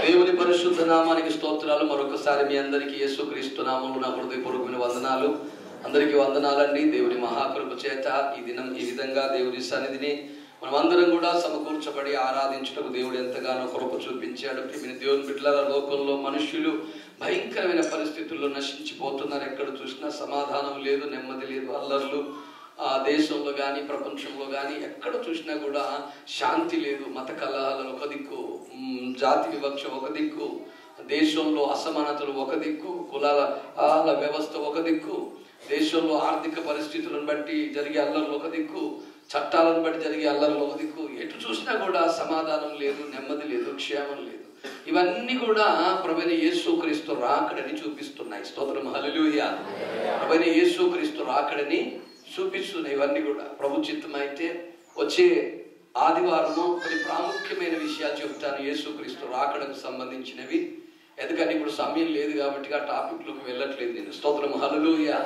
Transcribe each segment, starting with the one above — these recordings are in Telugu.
దేవుని పరిశుద్ధ నామానికి స్తోత్రాలు. మరొకసారి మీ అందరికీ యేసుక్రీస్తు నామములో నా హృదయపూర్వకమైన వందనాలు. అందరికీ వందనాలండి. దేవుని మహాకృప చేత ఈ దినం ఈ విధంగా దేవుని సన్నిధిని మనం అందరం కూడా సమకూర్చబడి ఆరాధించుటకు దేవుడు ఎంతగానో కృప చూపించాడు. ప్రియమైన దేవుని బిడ్డలారా, లోకంలో మనుష్యులు భయంకరమైన పరిస్థితుల్లో నశించిపోతున్నారు. ఎక్కడ చూసినా సమాధానం లేదు, నెమ్మది లేదు, అల్లర్లు. దేశంలో కానీ ప్రపంచంలో కానీ ఎక్కడ చూసినా కూడా శాంతి లేదు. మత కలహాలు ఒక దిక్కు, జాతి వివక్ష ఒక దిక్కు, దేశంలో అసమానతలు ఒక దిక్కు, కులాల వ్యవస్థ ఒక దిక్కు, దేశంలో ఆర్థిక పరిస్థితులను బట్టి జరిగే అల్లర్లు ఒక దిక్కు, చట్టాలను బట్టి జరిగే అల్లర్లు ఒక దిక్కు. ఎటు చూసినా కూడా సమాధానం లేదు, నెమ్మది లేదు, క్షేమం లేదు. ఇవన్నీ కూడా ప్రభువైన యేసుక్రీస్తు రాకడని చూపిస్తున్నాయి. స్తోత్రం, హల్లెలూయా. ప్రభువైన యేసుక్రీస్తు రాకడని చూపిస్తున్నాయి. ఇవన్నీ కూడా ప్రభు చిత్తం అయితే వచ్చే ఆదివారము కొన్ని ప్రాముఖ్యమైన విషయాలు చెబుతాను, యేసుక్రీస్తు రాకడకు సంబంధించినవి. ఎందుకంటే ఇప్పుడు సమయం లేదు కాబట్టి ఆ టాపిక్లోకి వెళ్ళట్లేదు నేను. స్తోత్రం, హల్లెలూయా.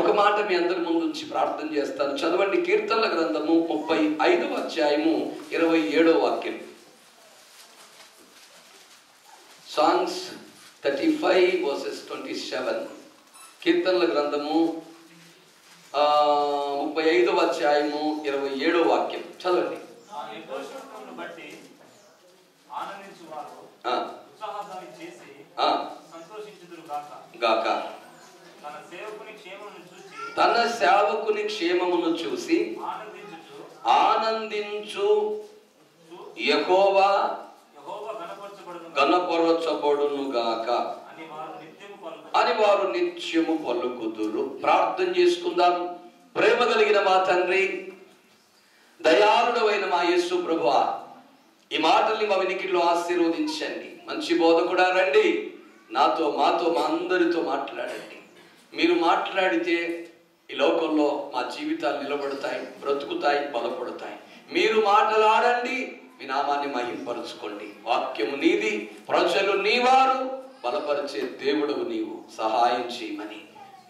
ఒక మాట మీ అందరి ముందు నుంచి ప్రార్థన చేస్తాను. చదవండి కీర్తనల గ్రంథము 35వ అధ్యాయము 27వ వాక్యం. Songs 35 verses 27. కీర్తనల గ్రంథము 35వ అధ్యాయము 27వ వాక్యం చదవండి. తన సేవకుని క్షేమమును చూసి ఆనందించు యెహోవా గణపరచబడును గాక అని వారు నిత్యము పలుకుదురు. ప్రార్థన చేసుకుందాం. ప్రేమ కలిగిన మా తండ్రి, దయాళుడైన మా యేసు ప్రభువా, ఈ మాటల్ని మా వినికిడిలో ఆశీర్వదించండి. మంచి బోధకుడా రండి, నాతో మాతో మా అందరితో మాట్లాడండి. మీరు మాట్లాడితే ఈ లోకంలో మా జీవితాలు నిలబడతాయి, బ్రతుకుతాయి, బలపడతాయి. మీరు మాట్లాడండి, మీ నామాన్ని మహింపరచుకోండి. వాక్యము నీది, ప్రజలు నీవారు, బలపరిచే దేవుడవు నీవు. సహాయం చేయమని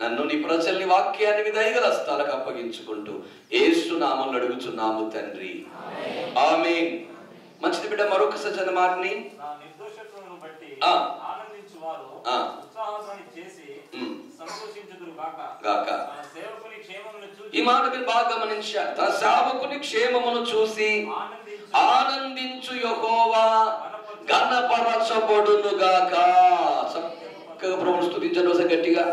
నన్ను నీ ప్రజల్ని వాక్యాన్ని మీ దయగల హస్తాలకు అప్పగించుకుంటూ యేసు నామములో అడుగుచున్నాము తండ్రి, ఆమేన్. మంచిది బిడ్డ, మరొకసారి చదవండి. ఈ మాట మీరు బాగా గమనించారు. తన సేవకుని క్షేమమును చూసి ఆనందించు యెహోవా గణపరచబడును గాక. చక్కగా ప్రభువును స్తుతించండి గట్టిగా.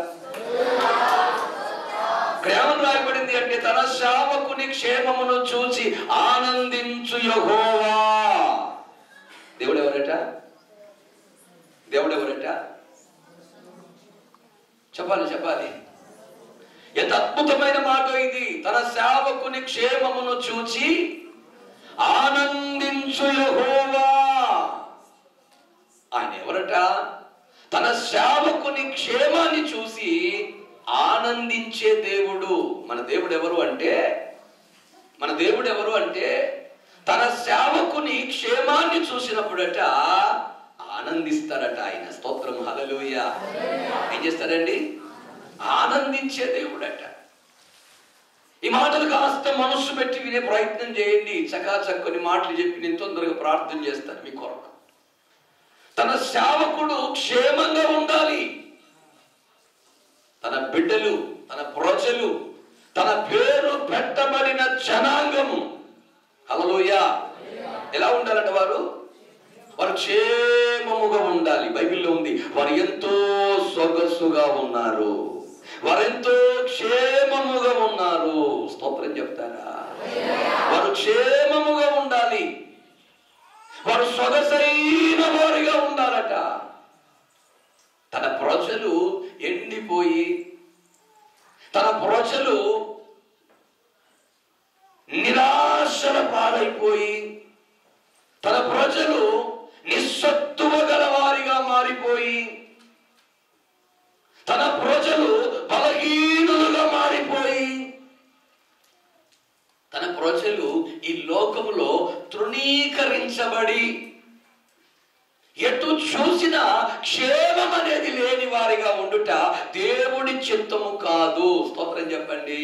ఏమని రాయబడింది అంటే, తన సేవకుని క్షేమమును చూసి ఆనందించు యెహోవా. దేవుడు ఎవరట? దేవుడు ఎవరట? చెప్పాలి. ఎంత అద్భుతమైన మాట ఇది. తన సేవకుని క్షేమమును చూచి ఆనందించు యెహోవా. ఆయన ఎవరట? తన సేవకుని క్షేమాన్ని చూసి ఆనందించే దేవుడు. మన దేవుడు ఎవరు అంటే తన సేవకుని క్షేమాన్ని చూసినప్పుడట ఆనందిస్తారట ఆయన. స్తోత్రం, హల్లెలూయా. ఏం చేస్తారండి? ఆనందించే దేవుడట. ఈ మాటలు కాస్త మనస్సు పెట్టి వినే ప్రయత్నం చేయండి. చక్కని మాటలు చెప్పి నేను తొందరగా ప్రార్థన చేస్తాను మీ కొరకు. తన సేవకుడు క్షేమంగా ఉండాలి. తన బిడ్డలు, తన ప్రజలు, తన పేరు పెట్టబడిన జనాంగము, హల్లెలూయా, ఎలా ఉండాలంట? వారు క్షేమముగా ఉండాలి. బైబిల్లో ఉంది, వారు ఎంతో సొగసుగా ఉన్నారు, వారెంతో క్షేమముగా ఉన్నారు. స్తోత్రం చెప్తారా? వారు క్షేమముగా ఉండాలి, వారు సొగసైన వారిగా ఉండాలట. తన ప్రజలు ఎండిపోయి, తన ప్రజలు నిరాశల పాలైపోయి, తన ప్రజలు నిస్సత్తువ గల వారిగా మారిపోయి, తన ప్రజలు బలహీనులుగా మారిపోయి, తన ప్రజలు ఈ లోకములో తృణీకరించబడి ఎటు చూసినా క్షేమం అనేది లేని వారిగా ఉండుట దేవుడి చిత్తము కాదు. స్తోత్రం చెప్పండి.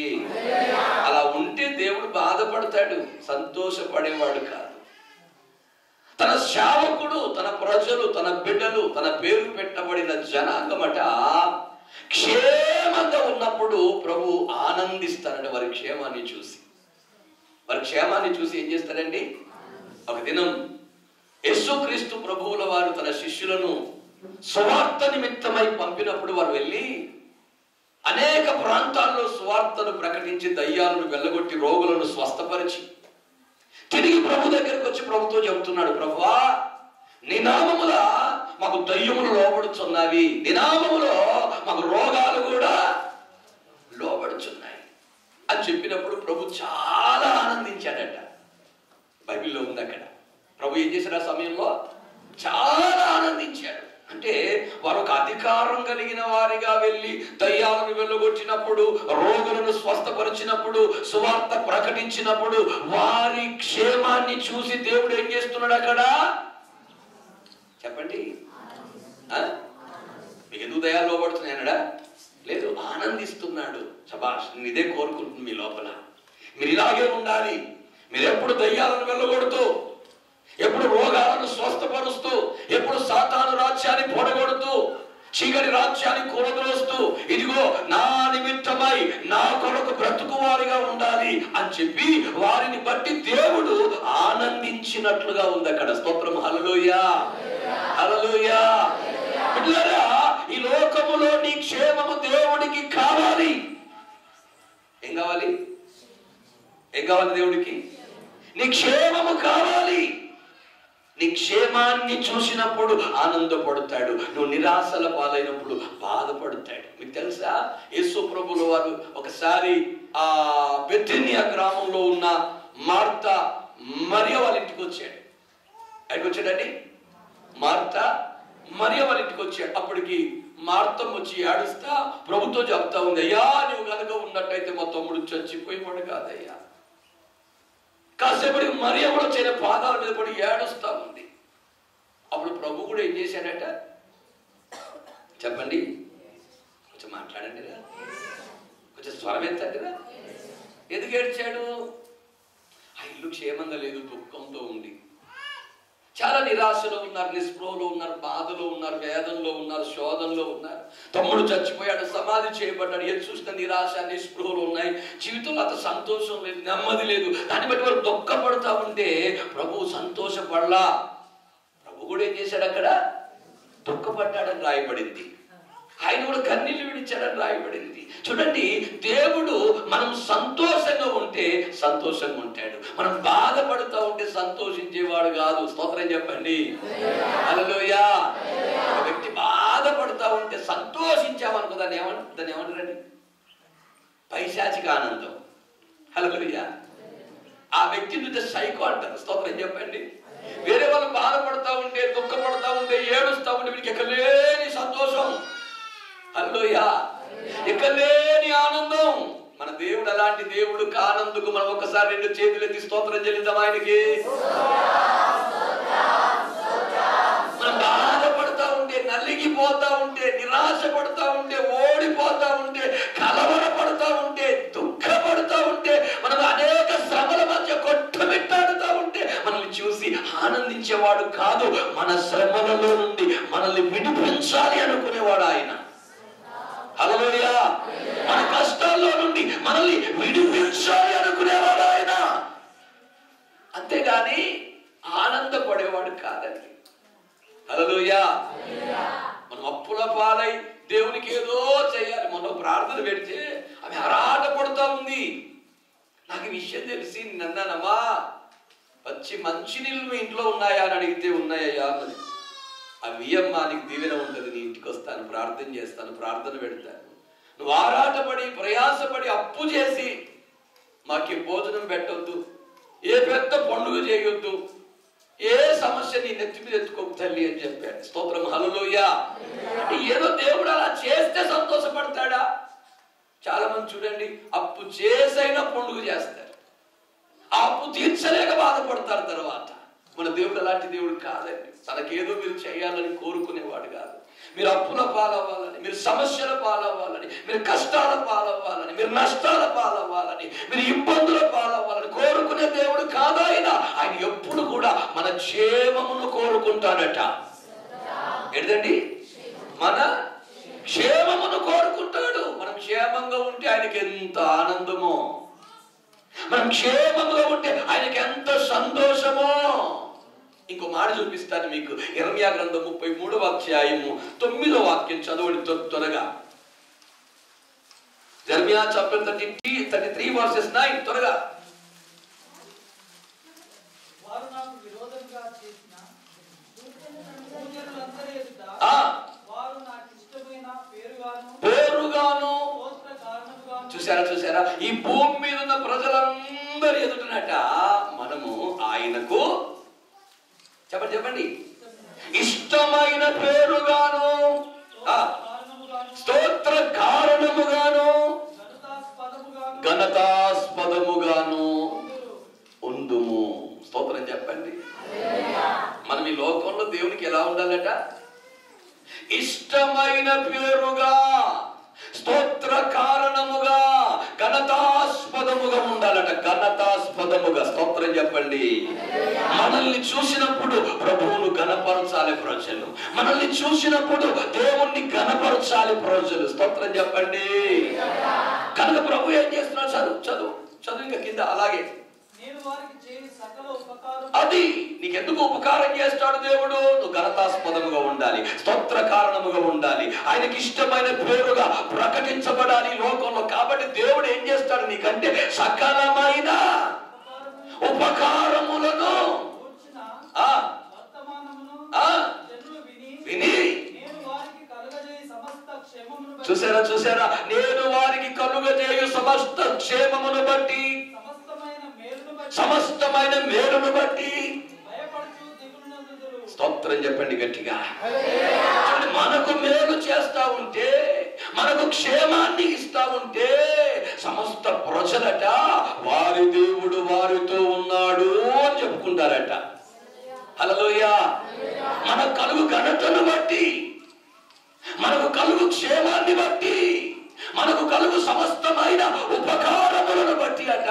అలా ఉంటే దేవుడు బాధపడతాడు, సంతోషపడేవాడు కాదు. తన సేవకుడు, తన ప్రజలు, తన బిడ్డలు, తన పేరు పెట్టబడిన జనాంగమట క్షేమంగా ఉన్నప్పుడు ప్రభు ఆనందిస్తారంట. వారి క్షేమాన్ని చూసి, వారి క్షేమాన్ని చూసి ఏం చేస్తారండి? ఒక దినం యేసుక్రీస్తు ప్రభువుల వారు తన శిష్యులను సువార్త నిమిత్తమై పంపినప్పుడు వారు వెళ్ళి అనేక ప్రాంతాల్లో సువార్తను ప్రకటించి దయ్యాలను వెళ్ళగొట్టి రోగులను స్వస్థపరిచి తిరిగి ప్రభు దగ్గరికి వచ్చి ప్రభుతో చెబుతున్నాడు, ప్రభువా నీ నామముల మాకు దయ్యములు లోబడుచున్నవి, నీ నామములో మాకు రోగాలు కూడా లోబడుచున్నాయి అని చెప్పినప్పుడు ప్రభు చాలా ఆనందించాడట. బైబిల్లో ఉంది అక్కడ. ప్రభు ఏం చేశాడు? ఆ సమయంలో చాలా ఆనందించాడు. అంటే వారు ఒక అధికారం కలిగిన వారిగా వెళ్ళి దయ్యాలను వెళ్ళగొట్టినప్పుడు, రోగులను స్వస్థపరిచినప్పుడు, సువార్త ప్రకటించినప్పుడు వారి క్షేమాన్ని చూసి దేవుడు ఏం చేస్తున్నాడు అక్కడ? చెప్పండి. మీకు ఎందుకు దయాలు లోబడుతున్నాయనడా? లేదు, ఆనందిస్తున్నాడు. శభాష్, నేను ఇదే కోరుకుంటుంది మీ లోపల. మీరు ఇలాగే ఉండాలి. మీరు ఎప్పుడు దయ్యాలను వెళ్ళగొడుతూ, ఎప్పుడు రోగాలను స్వస్థపరుస్తూ, ఎప్పుడు సాతాను రాజ్యాన్ని పొడగొడుతూ, చీకటి రాజ్యాన్ని కూలద్రోస్తూ, ఇదిగో నా నిమిత్తమై నా కొరకు బ్రతుకువారిగా ఉండాలి అని చెప్పి వారిని బట్టి దేవుడు ఆనందించినట్లుగా ఉంది అక్కడ. స్తోత్రం. హల్లెలూయా, హల్లెలూయా. పిల్లరా, ఈ లోకములో నీ క్షేమము దేవుడికి కావాలి. ఏం కావాలి? ఏం కావాలి దేవుడికి? నీ క్షేమము కావాలి. నీ క్షేమాన్ని చూసినప్పుడు ఆనందపడతాడు. నువ్వు నిరాశల పాలైనప్పుడు బాధపడతాడు. మీకు తెలుసా, యేసు ప్రభుల వారు ఒకసారి ఆ బెతనియా గ్రామంలో ఉన్న మార్తా మరియ వాళ్ళ ఇంటికి వచ్చాడు. ఎక్కడికి వచ్చాడండి? మార్తా మరియ వాళ్ళ ఇంటికి వచ్చాడు. అప్పటికి మార్తం వచ్చి ఏడుస్తా ప్రభుతో చెప్తా ఉంది, అయ్యా నువ్వు కనుక ఉన్నట్టయితే మా తమ్ముడు చచ్చిపోయేవాడు కాదయ్యా. కాసేపటికి మరియ కూడా వచ్చి పాదాల మీద పడి ఏడుస్తా ఉంది. అప్పుడు ప్రభు కూడా ఏం చేశాడట? చెప్పండి, కొంచెం మాట్లాడండి, కొంచెం స్వరం ఎత్తండిరా. ఎందుకు ఏడ్చాడు? ఆ ఇల్లు క్షేమంగా లేదు, దుఃఖంతో ఉంది. చాలా నిరాశలో ఉన్నారు, నిస్పృహలో ఉన్నారు, బాధలో ఉన్నారు, వేదనలో ఉన్నారు, శోధనలో ఉన్నారు. తమ్ముడు చచ్చిపోయాడు, సమాధి చేయబడ్డాడు. ఏది చూసిన నిరాశ, నిస్పృహలు ఉన్నాయి. జీవితంలో అంత సంతోషం లేదు, నెమ్మది లేదు. దాన్ని బట్టి వారు దుఃఖపడతా ఉంటే ప్రభు సంతోషపడలా. ప్రభు కూడా ఏం చేశాడు? అక్కడ దుఃఖపడ్డాడని రాయబడింది. ఆయన కూడా కన్నీళ్లు విడిచాడని రాయబడింది. చూడండి, దేవుడు మనం సంతోషంగా ఉంటే సంతోషంగా ఉంటాడు. మనం బాధపడుతూ ఉంటే సంతోషించేవాడు కాదు. స్తోత్రం చెప్పండి. హల్లెలూయా. ఒక వ్యక్తి బాధపడుతూ ఉంటే సంతోషించామనుకో దాన్ని ఏమంటారండి? పైశాచిక ఆనందం. హల్లెలూయా. ఆ వ్యక్తి నుండి సైకో అంటారు. స్తోత్రం చెప్పండి. వేరే వాళ్ళు బాధపడతా ఉంటే, దుఃఖపడతా ఉంటే, ఏడుస్తా ఉంటే వీడికి ఎక్కలేని సంతోషం. హల్లెలూయా. ఎక్కలేని ఆనందం. మన దేవుడు అలాంటి దేవుడు కానందుకు మనం ఒకసారి రెండు చేతులు ఎత్తి స్తోత్రం చెల్లిద్దాం ఆయనకి. మనం బాధపడతా ఉంటే, నలిగిపోతా ఉంటే, నిరాశ పడతా ఉంటే, ఓడిపోతా ఉంటే, కలవరపడతా ఉంటే, దుఃఖపడతా ఉంటే, మనం అనేక శ్రమల మధ్య కొట్టమిట్టాడుతూ ఉంటే మనల్ని చూసి ఆనందించేవాడు కాదు. మన శ్రమలలో నుండి మనల్ని విడిపించాలి అనుకునేవాడు ఆయన. హల్లెలూయా. మన కష్టాల్లో నుండి మనల్ని విడిపించాలి అనుకునేవాడు ఆయన. అంతేగాని ఆనందపడేవాడు కాదండి. హల్లెలూయా. మనం అప్పుల పాలై దేవునికి ఏదో చేయాలి. మొన్న ప్రార్థన పెడితే ఆమె ఆరాటపడుతూ ఉంది. నాకు ఈ విషయం తెలిసి నన్నానమ్మా, వచ్చి మంచి నీళ్ళు మీ ఇంట్లో ఉన్నాయా అని అడిగితే ఉన్నాయ్యా అన్నది. అవి అమ్మా, నీకు దీవెన ఉంటుంది, నీ ఇంటికి వస్తాను, ప్రార్థన చేస్తాను, ప్రార్థన పెడతాను. నువ్వు ఆరాటపడి ప్రయాసపడి అప్పు చేసి మాకు భోజనం పెట్టొద్దు, ఏ పెద్ద పండుగ చేయొద్దు, ఏ సమస్య నీ నెత్తి మీద ఎత్తుకోకు తల్లి అని చెప్పాడు. స్తోత్రం. హల్లెలూయా. అంటే ఏదో దేవుడు అలా చేస్తే సంతోషపడతాడా? చాలా మంది చూడండి, అప్పు చేసైనా పండుగ చేస్తారు, ఆ అప్పు తీర్చలేక బాధపడతారు తర్వాత. మన దేవుడు అలాంటి దేవుడు కాదండి. తనకేదో మీరు చేయాలని కోరుకునేవాడు కాదు. మీరు అప్పుల పాలవ్వాలని, మీరు సమస్యల పాలవ్వాలని, మీరు కష్టాల పాలవ్వాలని, మీరు నష్టాల పాలవ్వాలని, మీరు ఇబ్బందుల పాలవ్వాలని కోరుకునే దేవుడు కాదు ఆయన. ఆయన ఎప్పుడు కూడా మన క్షేమమును కోరుకుంటాడట. ఏంటండి? మన క్షేమమును కోరుకుంటాడు. మనం క్షేమంగా ఉంటే ఆయనకి ఎంత ఆనందమో, మనం క్షేమంగా ఉంటే ఆయనకి ఎంత సంతోషమో. ఇంకో మాట చూపిస్తాను మీకు. ఇర్మియా గ్రంథం 33వ అధ్యాయము 9వ వాక్యం చదవండి త్వరగా. ఇర్మియా చాప్టర్ 33 వర్సెస్ 9 త్వరగా. వారు నాకు విరోధంగా చేసిన పూజలందరి ఎదుట వారు నాకు ఇష్టమైన పేరుగాను చూసారా ఈ భూమి మీద ఉన్న ప్రజలందరి ఎదుటనట మనము ఆయనకు చెప్పండి ఇష్టమైన పేరుగాను, స్తోత్ర కారణముగాను, ఘనతాస్పదముగాను ఉందుము. స్తోత్రం చెప్పండి. మనం ఈ లోకంలో దేవునికి ఎలా ఉండాలట? ఇష్టమైన పేరుగా, స్తోత్ర కారణముగా, ఘనతాస్పదముగా ఉండాలట. ఘనతాస్పదముగా. స్తోత్రం చెప్పండి. మనల్ని చూసినప్పుడు ప్రభువును ఘనపరచాలి ప్రజలు. మనల్ని చూసినప్పుడు దేవుణ్ణి ఘనపరచాలి ప్రజలు. స్తోత్రం చెప్పండి. కనుక ప్రభు ఏం చేస్తున్నాడు? చదువు ఇంకా కింద. అలాగే అది నీకెందుకు ఉపకారం చేస్తాడు దేవుడు? నువ్వు ఘనతాస్పదముగా ఉండాలి, స్తోత్ర కారణముగా ఉండాలి, ఆయనకి ఇష్టమైన పేరుగా ప్రకటించబడాలి లోకంలో. కాబట్టి దేవుడు ఏం చేస్తాడు నీకంటే సకలమైన ఉపకారములను విని. చూసారా నేను వారికి కలుగజేయు సమస్త క్షేమమును బట్టి, సమస్తమైన మేలును బట్టి. స్తోత్రం చెప్పండి గట్టిగా. మనకు మేలు చేస్తా ఉంటే, మనకు క్షేమాన్ని ఇస్తా ఉంటే సమస్త ప్రజలట వారి దేవుడు వారితో ఉన్నాడు అని చెప్పుకుంటారట. హల్లెలూయా. మనకు కలుగు ఘనతను బట్టి, మనకు కలుగు క్షేమాన్ని బట్టి, మనకు కలుగు సమస్తమైన ఉపకారములను బట్టి అట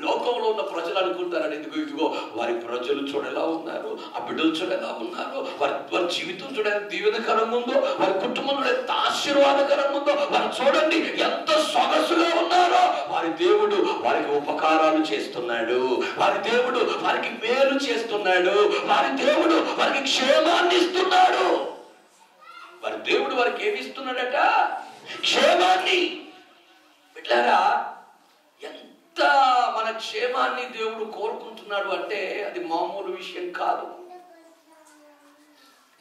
లోకంలో ఉన్న ప్రజలు అనుకుంటారని. ఇదిగో వారి ప్రజలు చూడేలా ఉన్నారు, ఆ బిడ్డలు చూడేలా ఉన్నారు, వారి జీవితం చూడని దీవెనకరంగా ఉందో, వారి కుటుంబంలో ఎంత ఆశీర్వాదకరంగా ఉందో, వారు చూడండి ఎంత సొగసుగా ఉన్నారో. వారి దేవుడు వారికి ఉపకారాలు చేస్తున్నాడు, వారి దేవుడు వారికి మేలు చేస్తున్నాడు, వారి దేవుడు వారికి క్షేమాన్ని ఇస్తున్నాడు. వారి దేవుడు వారికి ఏమి ఇస్తున్నాడట? క్షేమాన్ని. బిడ్డలారా, మన క్షేమాన్ని దేవుడు కోరుకుంటున్నాడు అంటే అది మామూలు విషయం కాదు.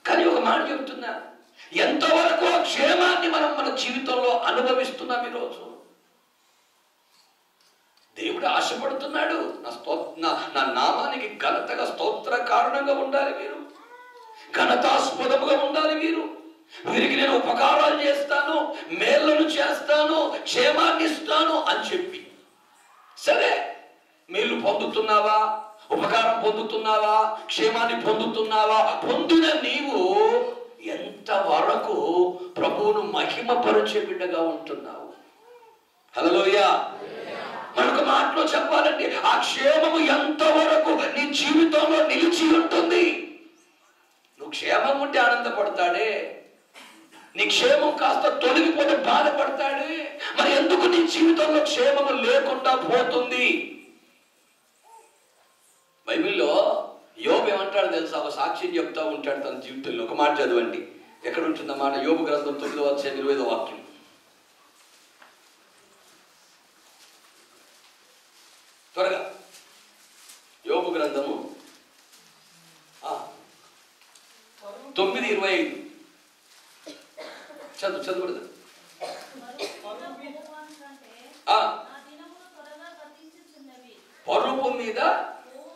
కానీ ఒక మాట చెప్తున్నా, ఎంతవరకు ఆ క్షేమాన్ని మనం మన జీవితంలో అనుభవిస్తున్నాం ఈరోజు? దేవుడు ఆశపడుతున్నాడు, నా నామానికి ఘనతగా స్తోత్ర కారణంగా ఉండాలి మీరు, ఘనతాస్పదముగా ఉండాలి మీరు. వీరికి నేను ఉపకారాలు చేస్తాను, మేళ్లను చేస్తాను, క్షేమాన్ని ఇస్తాను అని చెప్పి. సరే, మేలు పొందుతున్నావా, ఉపకారం పొందుతున్నావా, క్షేమాన్ని పొందుతున్నావా? పొందిన నీవు ఎంతవరకు ప్రభువును మహిమపరిచే బిడ్డగా ఉంటున్నావు? హల్లెలూయా. మనకు మాటలో చెప్పాలంటే ఆ క్షేమము ఎంతవరకు నీ జీవితంలో నిలిచి ఉంటుంది? నువ్వు క్షేమం ఉంటే ఆనందపడతాడే, నీ క్షేమం కాస్త తొలగిపోతే బాధపడతాడే. మరి ఎందుకు నీ జీవితంలో క్షేమము లేకుండా పోతుంది? బైబిల్లో యోబు ఏమంటాడు తెలుసా? ఒక సాక్ష్యం చెప్తా ఉంటాడు తన జీవితంలో. ఒక మాట చదవండి. ఎక్కడ ఉంటుందన్నమాట? యోబు గ్రంథం 9వ అధ్యాయం 20వ వాక్యం. త్వరగా. యోబు గ్రంథము 9:25. చదువు.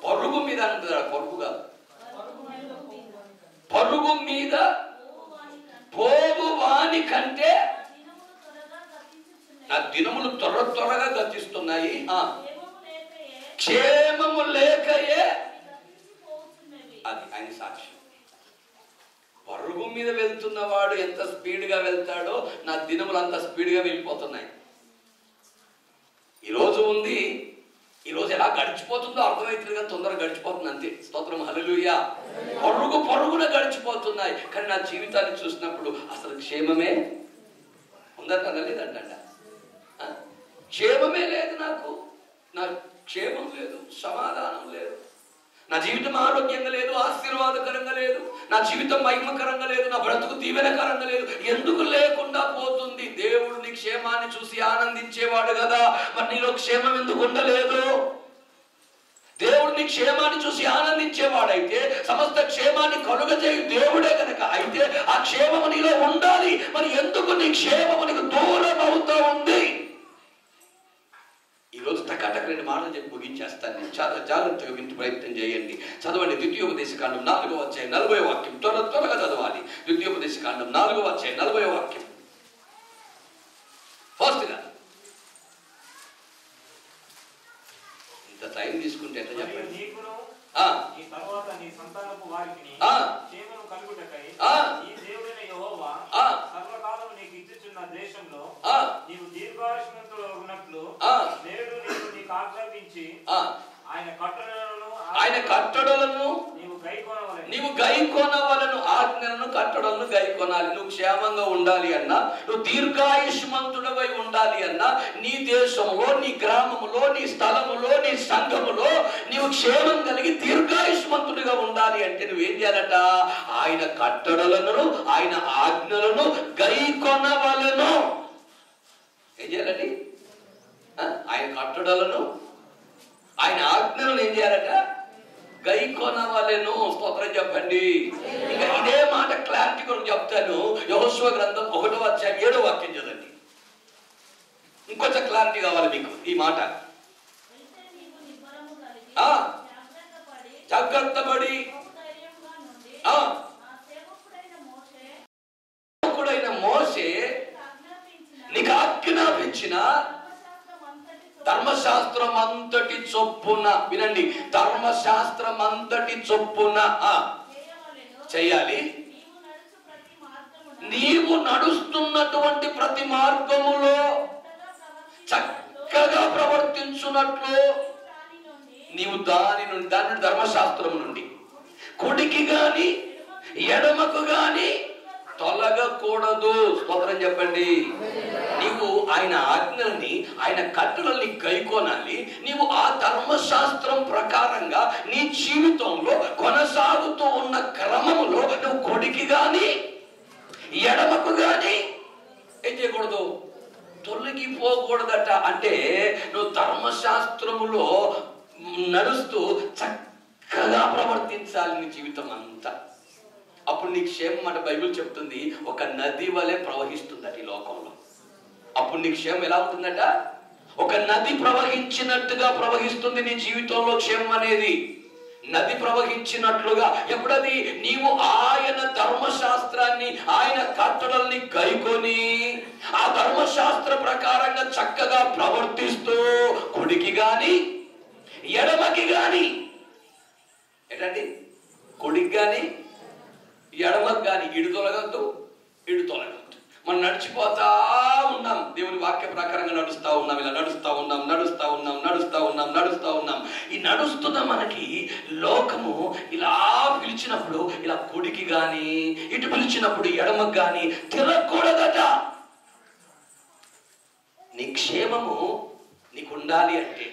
పరుగు మీద అంటారు. పరుగు కాదు, పరుగు మీద పోవు వాని కంటే నా దినములు త్వరగా గతిస్తున్నాయి, క్షేమము లేకయే. అది ఆయన సాక్ష్యం. పరుగు మీద వెళ్తున్నవాడు ఎంత స్పీడ్గా వెళ్తాడో నా దినములు అంత స్పీడ్గా వెళ్ళిపోతున్నాయి. ఈరోజు ఉంది, ఈరోజు ఎలా గడిచిపోతుందో అర్థమవుతుంది కానీ తొందరగా గడిచిపోతుంది అంతే. స్తోత్రం, హల్లెలూయా. పరుగున గడిచిపోతున్నాయి. కానీ నా జీవితాన్ని చూసినప్పుడు అసలు క్షేమమే ఉందంట, లేదంట. క్షేమమే లేదు, నా క్షేమం లేదు, సమాధానం లేదు, నా జీవితం ఆరోగ్యంగా లేదు, ఆశీర్వాదకరంగా లేదు, నా జీవితం మహిమకరంగా లేదు, నా బ్రతుకు దీవెనకరంగా లేదు. ఎందుకు లేకుండా పోతుంది? దేవుడు నీ క్షేమాన్ని చూసి ఆనందించేవాడు కదా, మరి నీలో క్షేమం ఎందుకు ఉండలేదు? దేవుడు నీ క్షేమాన్ని చూసి ఆనందించేవాడైతే, సమస్త క్షేమాన్ని కలుగజేయు దేవుడే కనుక అయితే ఆ క్షేమము నీలో ఉండాలి. మరి ఎందుకు నీ క్షేమము నీకు దూరం అవుతా ఉంది? ఈరోజు టకాటక 2 మాటలు చెప్పి ముగించేస్తాను. నేను చాలా జాగ్రత్తగా వింటూ ప్రయత్నం చేయండి. చదవండి. ద్వితీయోపదేశకాండం 4వ అధ్యాయం 40వ వాక్యం. త్వరగా చదవాలి. ద్వితీయోపదేశకాండం 4వ అధ్యాయం 40వ వాక్యం. ఫాస్ట్గా. ఇంత టైం తీసుకుంటే ఎట్లా చెప్పండి? దేశంలో నీవు దీర్ఘాయుష్మంతుడు ఉన్నట్లు నేడు నీవు నీకు ఆజ్ఞాపించి ఆయన కట్టడలను నీవు గైకొనవలెను. ఆజ్ఞలను కట్టడలను గైకొనాలి. నువ్వు క్షేమంగా ఉండాలి అన్నా, నువ్వు దీర్ఘాయుష్మంతుడవై ఉండాలి అన్నా, నీ దేశంలో, నీ గ్రామంలో, నీ స్థలములో, నీ సంఘములో నీవు క్షేమం కలిగి దీర్ఘాయుష్మంతుడిగా ఉండాలి అంటే నువ్వేం చేయాలట? ఆయన కట్టడలను, ఆయన ఆజ్ఞలను గైకొనవలెను. ఏం చేయాలండి? ఆయన కట్టడలను, ఆయన ఆజ్ఞలను ఏం చేయాలట? గైకొనవలెను. స్తోత్రం చెప్పండి. ఇంకా ఇదే మాట క్లారిటీ కొరకు చెప్తాను. యెహోషువ గ్రంథం 1వ అధ్యాయం 7వ వాక్యం చదవండి. ఇంకొంచెం క్లారిటీ కావాలి మీకు ఈ మాట. జాగ్రత్త పడి మోషే నీకు ఆజ్ఞాపించిన ధర్మశాస్త్రం అంతటి చొప్పున, వినండి, ధర్మశాస్త్రం అంతటి చొప్పున చేయాలి. నీవు నడుస్తున్నటువంటి ప్రతి మార్గములో చక్కగా ప్రవర్తించున్నట్లు నీవు దాని ధర్మశాస్త్రం నుండి కుడికి గాని ఎడమకు గాని తొలగకూడదు. స్తోత్రం చెప్పండి. నీవు ఆయన ఆజ్ఞల్ని, ఆయన కట్టడల్ని గైకొనాలి. నీవు ఆ ధర్మశాస్త్రం ప్రకారంగా నీ జీవితంలో కొనసాగుతూ ఉన్న క్రమములో నువ్వు కొడికి గాని ఎడమకు గాని ఏం చేయకూడదు? తొలగిపోకూడదట. అంటే నువ్వు ధర్మశాస్త్రములో నడుస్తూ చక్కగా ప్రవర్తించాలి నీ జీవితం అంతా. అప్పుడు నీ క్షేమం అంటే బైబిల్ చెప్తుంది ఒక నది వలె ప్రవహిస్తుందట ఈ లోకంలో. అప్పుడు నీ క్షేమం ఎలా ఉంటుందట? ఒక నది ప్రవహించినట్టుగా ప్రవహిస్తుంది నీ జీవితంలో క్షేమం అనేది. నది ప్రవహించినట్లుగా. ఎప్పుడది? నీవు ఆయన ధర్మశాస్త్రాన్ని, ఆయన కట్టడల్ని గైకొని ఆ ధర్మశాస్త్ర ప్రకారంగా చక్కగా ప్రవర్తిస్తూ కుడికి గాని ఎడమకి గాని, ఏంటండి, కుడికి గాని ఎడమకు గాని, ఇడు తొలగద్దు, ఇడు తొలగద్దు. మనం నడిచిపోతా ఉన్నాం, దేవుని వాక్య ప్రకారంగా నడుస్తూ ఉన్నాం, ఇలా నడుస్తూ ఉన్నాం. ఈ నడుస్తున్న మనకి లోకము ఇలా పిలిచినప్పుడు ఇలా కుడికి గాని ఇటు పిలిచినప్పుడు ఎడమకు గాని తిరగకూడదట. నీ క్షేమము నీకు ఉండాలి అంటే,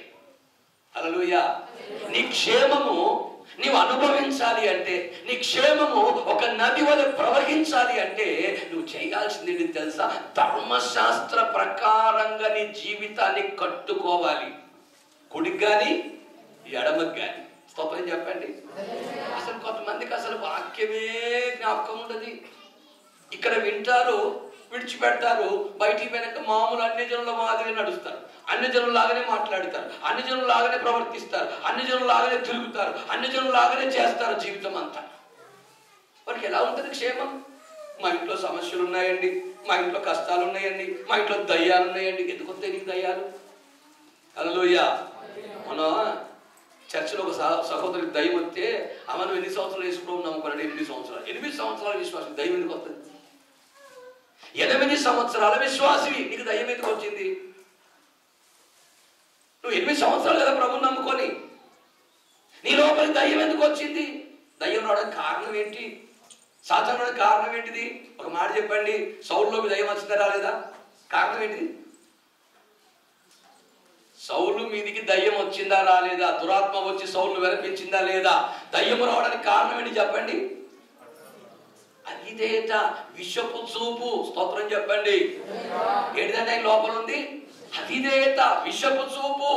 హల్లెలూయా, నీ క్షేమము నీవు అనుభవించాలి అంటే, నీ క్షేమము ఒక నది వలె ప్రవహించాలి అంటే నువ్వు చేయాల్సింది ఏంటి తెలుసా? ధర్మశాస్త్ర ప్రకారంగా నీ జీవితాన్ని కట్టుకోవాలి. కుడికి గాని ఎడమకు గాని. స్తోత్రం చెప్పండి. అసలు కొంతమందికి అసలు వాక్యమే జ్ఞాపకం ఉండదు. ఇక్కడ వింటారు, విడిచిపెడతారు, బయటికి వెనక మామూలు అన్ని జనుల మాదిరి నడుస్తారు, అన్ని జనులాగానే మాట్లాడతారు, అన్ని జనులాగానే ప్రవర్తిస్తారు, అన్ని జనులాగానే తిరుగుతారు, అన్ని జనులాగానే చేస్తారు జీవితం అంతా. వారికి ఎలా ఉంటుంది క్షేమం? మా ఇంట్లో సమస్యలు ఉన్నాయండి, మా ఇంట్లో కష్టాలు ఉన్నాయండి, మా ఇంట్లో దయ్యాలు ఉన్నాయండి. ఎందుకు వస్తాయి నీకు దయ్యాలు? హల్లెలూయా. మన చర్చిలో ఒక సహోదరికి దయ్యం వస్తే ఆమెను 8 సంవత్సరాలు వేసుకుంటూ ఉన్నాం. 8 సంవత్సరాల విశ్వాసం, దయ్యం ఎందుకు వస్తుంది? 8 సంవత్సరాల విశ్వాసివి, నీకు దయ్యం ఎందుకు వచ్చింది? నువ్వు 8 సంవత్సరాలు కదా ప్రభుని నమ్ముకొని. నీ లోపలికి దయ్యం ఎందుకు వచ్చింది? దయ్యం రావడానికి కారణం ఏంటి? సాతాను రావడానికి కారణం ఏంటిది? ఒక మాట చెప్పండి. సౌలులోకి దయ్యం వచ్చిందా రాలేదా? కారణం ఏంటిది? సౌలు మీదికి దయ్యం వచ్చిందా రాలేదా? దురాత్మ వచ్చి సౌలు వెరపించిందా లేదా? దయ్యం రావడానికి కారణం ఏంటి చెప్పండి? అవిధేయత, విషపు చూపు. స్తోత్రం చెప్పండి. ఏంటిదంటే ఆయన లోపల ఉంది అవిధేయత, విషపు చూపు.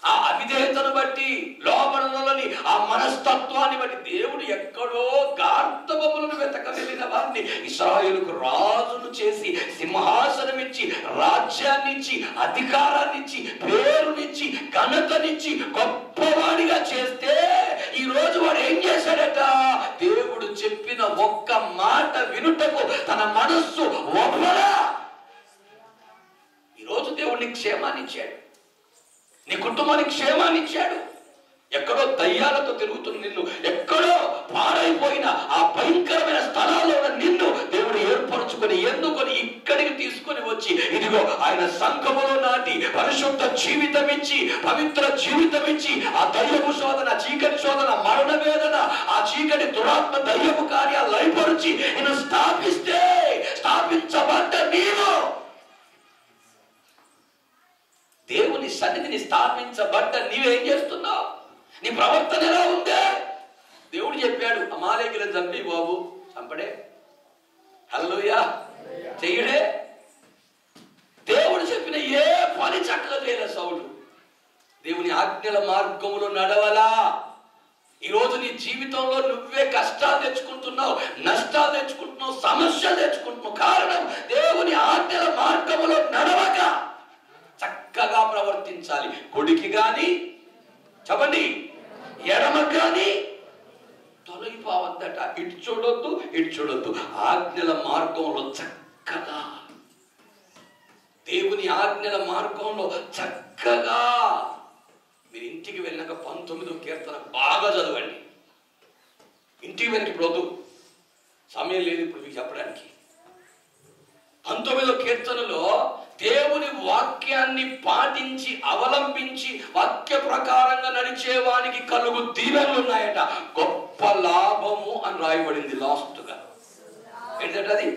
ఆ అవిధేయతను బట్టి, లోపలలోని ఆ మనస్తత్వాన్ని బట్టి దేవుడు ఎక్కడో గార్ధబొమ్మలను వెతక వెళ్ళిన వారిని ఇశ్రాయేలుకు రాజును చేసి, సింహాసనం ఇచ్చి, రాజ్యాన్ని ఇచ్చి, అధికారాన్ని ఇచ్చి, పేరునిచ్చి, ఘనతనిచ్చి, గొప్పవాడిగా చేస్తే ఈ రోజు వాడు ఏం చేశాడట? దేవుడు చెప్పిన ఒక్క మాట వినుటకు తన మనస్సు ఒప్పలా. ఈరోజు దేవుడు నీకు క్షేమాన్ని ఇచ్చాడు, నీ కుటుంబానికి క్షేమాన్ని ఇచ్చాడు. ఎక్కడో దయ్యాలతో తిరుగుతున్న నిన్ను, ఎక్కడో పాడైపోయిన ఆ భయంకరమైన స్థలాల్లో నిన్ను దేవుడు ఏర్పరచుకొని ఎన్నుకొని ఇక్కడికి తీసుకొని వచ్చి, ఇదిగో ఆయన సంఘములో నాటి పరిశుద్ధ జీవితం ఇచ్చి, పవిత్ర జీవితం ఇచ్చి, ఆ దయ్యపు శోధన, చీకటి శోధన, మరణ వేదన, ఆ చీకటి దురాత్మ దయ్యపు కార్యాలు లయపరిచి నిన్ను స్థాపించబడ్డ నీవు, దేవుని సన్నిధిని స్థాపించబడ్డ నీవేం చేస్తున్నావు? నీ ప్రవర్తన ఎలా ఉందే? దేవుడు చెప్పాడు, అమాలేకులను చంపి బాబు, చంపడే, హల్లెలూయా చెయ్యడే. దేవుడు చెప్పిన ఏ పని చక్కగా చేయలే సౌలు. దేవుని ఆజ్ఞల మార్గంలో నడవలా. ఈరోజు నీ జీవితంలో నువ్వే కష్టాలు తెచ్చుకుంటున్నావు, నష్టాలు తెచ్చుకుంటున్నావు, సమస్యలు తెచ్చుకుంటున్నావు. కారణం దేవుని ఆజ్ఞల మార్గంలో నడవక. చక్కగా ప్రవర్తించాలి. కుడికి గాని చెప్పండి, ఎడమ గాని తొలగిపోవద్దట. ఇటు చూడొద్దు, ఇటు చూడొద్దు. ఆజ్ఞల మార్గంలో చక్కగా, దేవుని ఆజ్ఞల మార్గంలో చక్కగా. మీరు ఇంటికి వెళ్ళినాక 19వ కీర్తన బాగా చదవండి. ఇంటికి వెళ్ళి ఇప్పుడు వద్దు, సమయం లేదు ఇప్పుడు మీకు చెప్పడానికి. 19వ కీర్తనలో దేవుని వాక్యాన్ని పాటించి అవలంబించి వాక్య ప్రకారంగా నడిచేవానికి కలుగు దీవెనలు ఉన్నాయట. గొప్ప లాభము అని రాయబడింది లాస్ట్గా. ఏంటంటే అది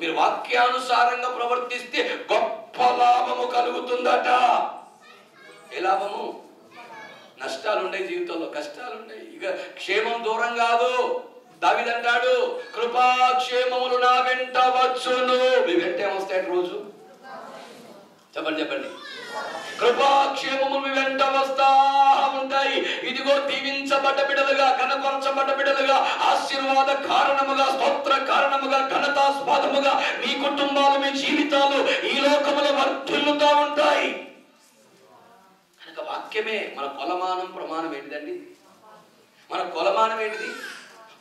మీరు వాక్యానుసారంగా ప్రవర్తిస్తే గొప్ప లాభము కలుగుతుందట. ఏ లాభము? నష్టాలు ఉన్నాయి జీవితంలో, కష్టాలు ఉన్నాయి. ఇక క్షేమం దూరం కాదు. దావీదు అంటాడు, కృపాక్షేమములు నా వెంట వచ్చును. మీ వెంట ఏమొస్తాయి రోజు? చెప్పండి చెప్పండి. కృపాక్షేమములు మీ వెంట వస్తా ఉంటాయి. ఇదిగో దీవించబడ్డ బిడ్డలుగా, ఘనపరచబడ్డ బిడ్డలుగా, ఆశీర్వాద కారణముగా, స్తోత్ర కారణముగా, ఘనతాస్పదముగా మీ కుటుంబాలు, మీ జీవితాలు ఈ లోకములో వర్ధిల్లుతూ ఉంటాయి. కనుక వాక్యమే మన కొలమానం. ప్రమాణం ఏంటిదండి? మన కొలమానం ఏంటిది?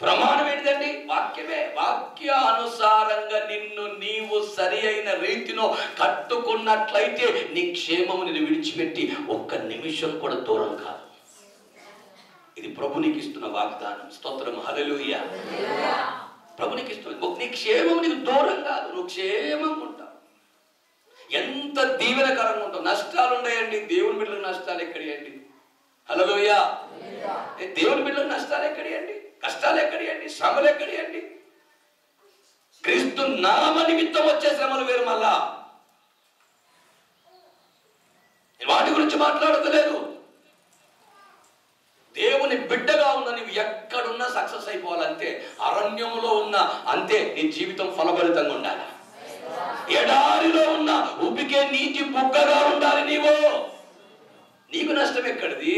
ప్రమాణం ఏంటిదండి? వాక్యమే. వాక్యానుసారంగా నిన్ను నీవు సరి అయిన రీతిలో కట్టుకున్నట్లయితే నీ క్షేమము నిన్ను విడిచిపెట్టి ఒక్క నిమిషం కూడా దూరం కాదు. ఇది ప్రభు నీకు ఇస్తున్న వాగ్దానం. స్తోత్రం, హల్లెలూయా. ప్రభు నీకు ఇస్తున్న నీ క్షేమం నీకు దూరం కాదు. నువ్వు క్షేమంగా ఉంటావు. ఎంత దీవెనకరంగా ఉంటావు. నష్టాలు ఉన్నాయండి, దేవుని బిడ్డలకు నష్టాలు ఎక్కడియండి? హల్లెలూయా. దేవుని బిడ్డలకు నష్టాలు ఎక్కడియండి? కష్టాలు ఎక్కడియండి? శ్రమలు ఎక్కడియండి? క్రీస్తు నామ నిమిత్తం వచ్చే శ్రమలు వేరు. మళ్ళా వాటి గురించి మాట్లాడతలేదు. దేవుని బిడ్డగా ఉన్న నీవు ఎక్కడున్నా సక్సెస్ అయిపోవాలంతే. అరణ్యంలో ఉన్నా అంతే. నీ జీవితం ఫలభరితంగా ఉండాలి. ఎడారిలో ఉన్న ఉపికే నీటి బుగ్గగా ఉండాలి నీవు. నీకు నష్టం ఎక్కడిది?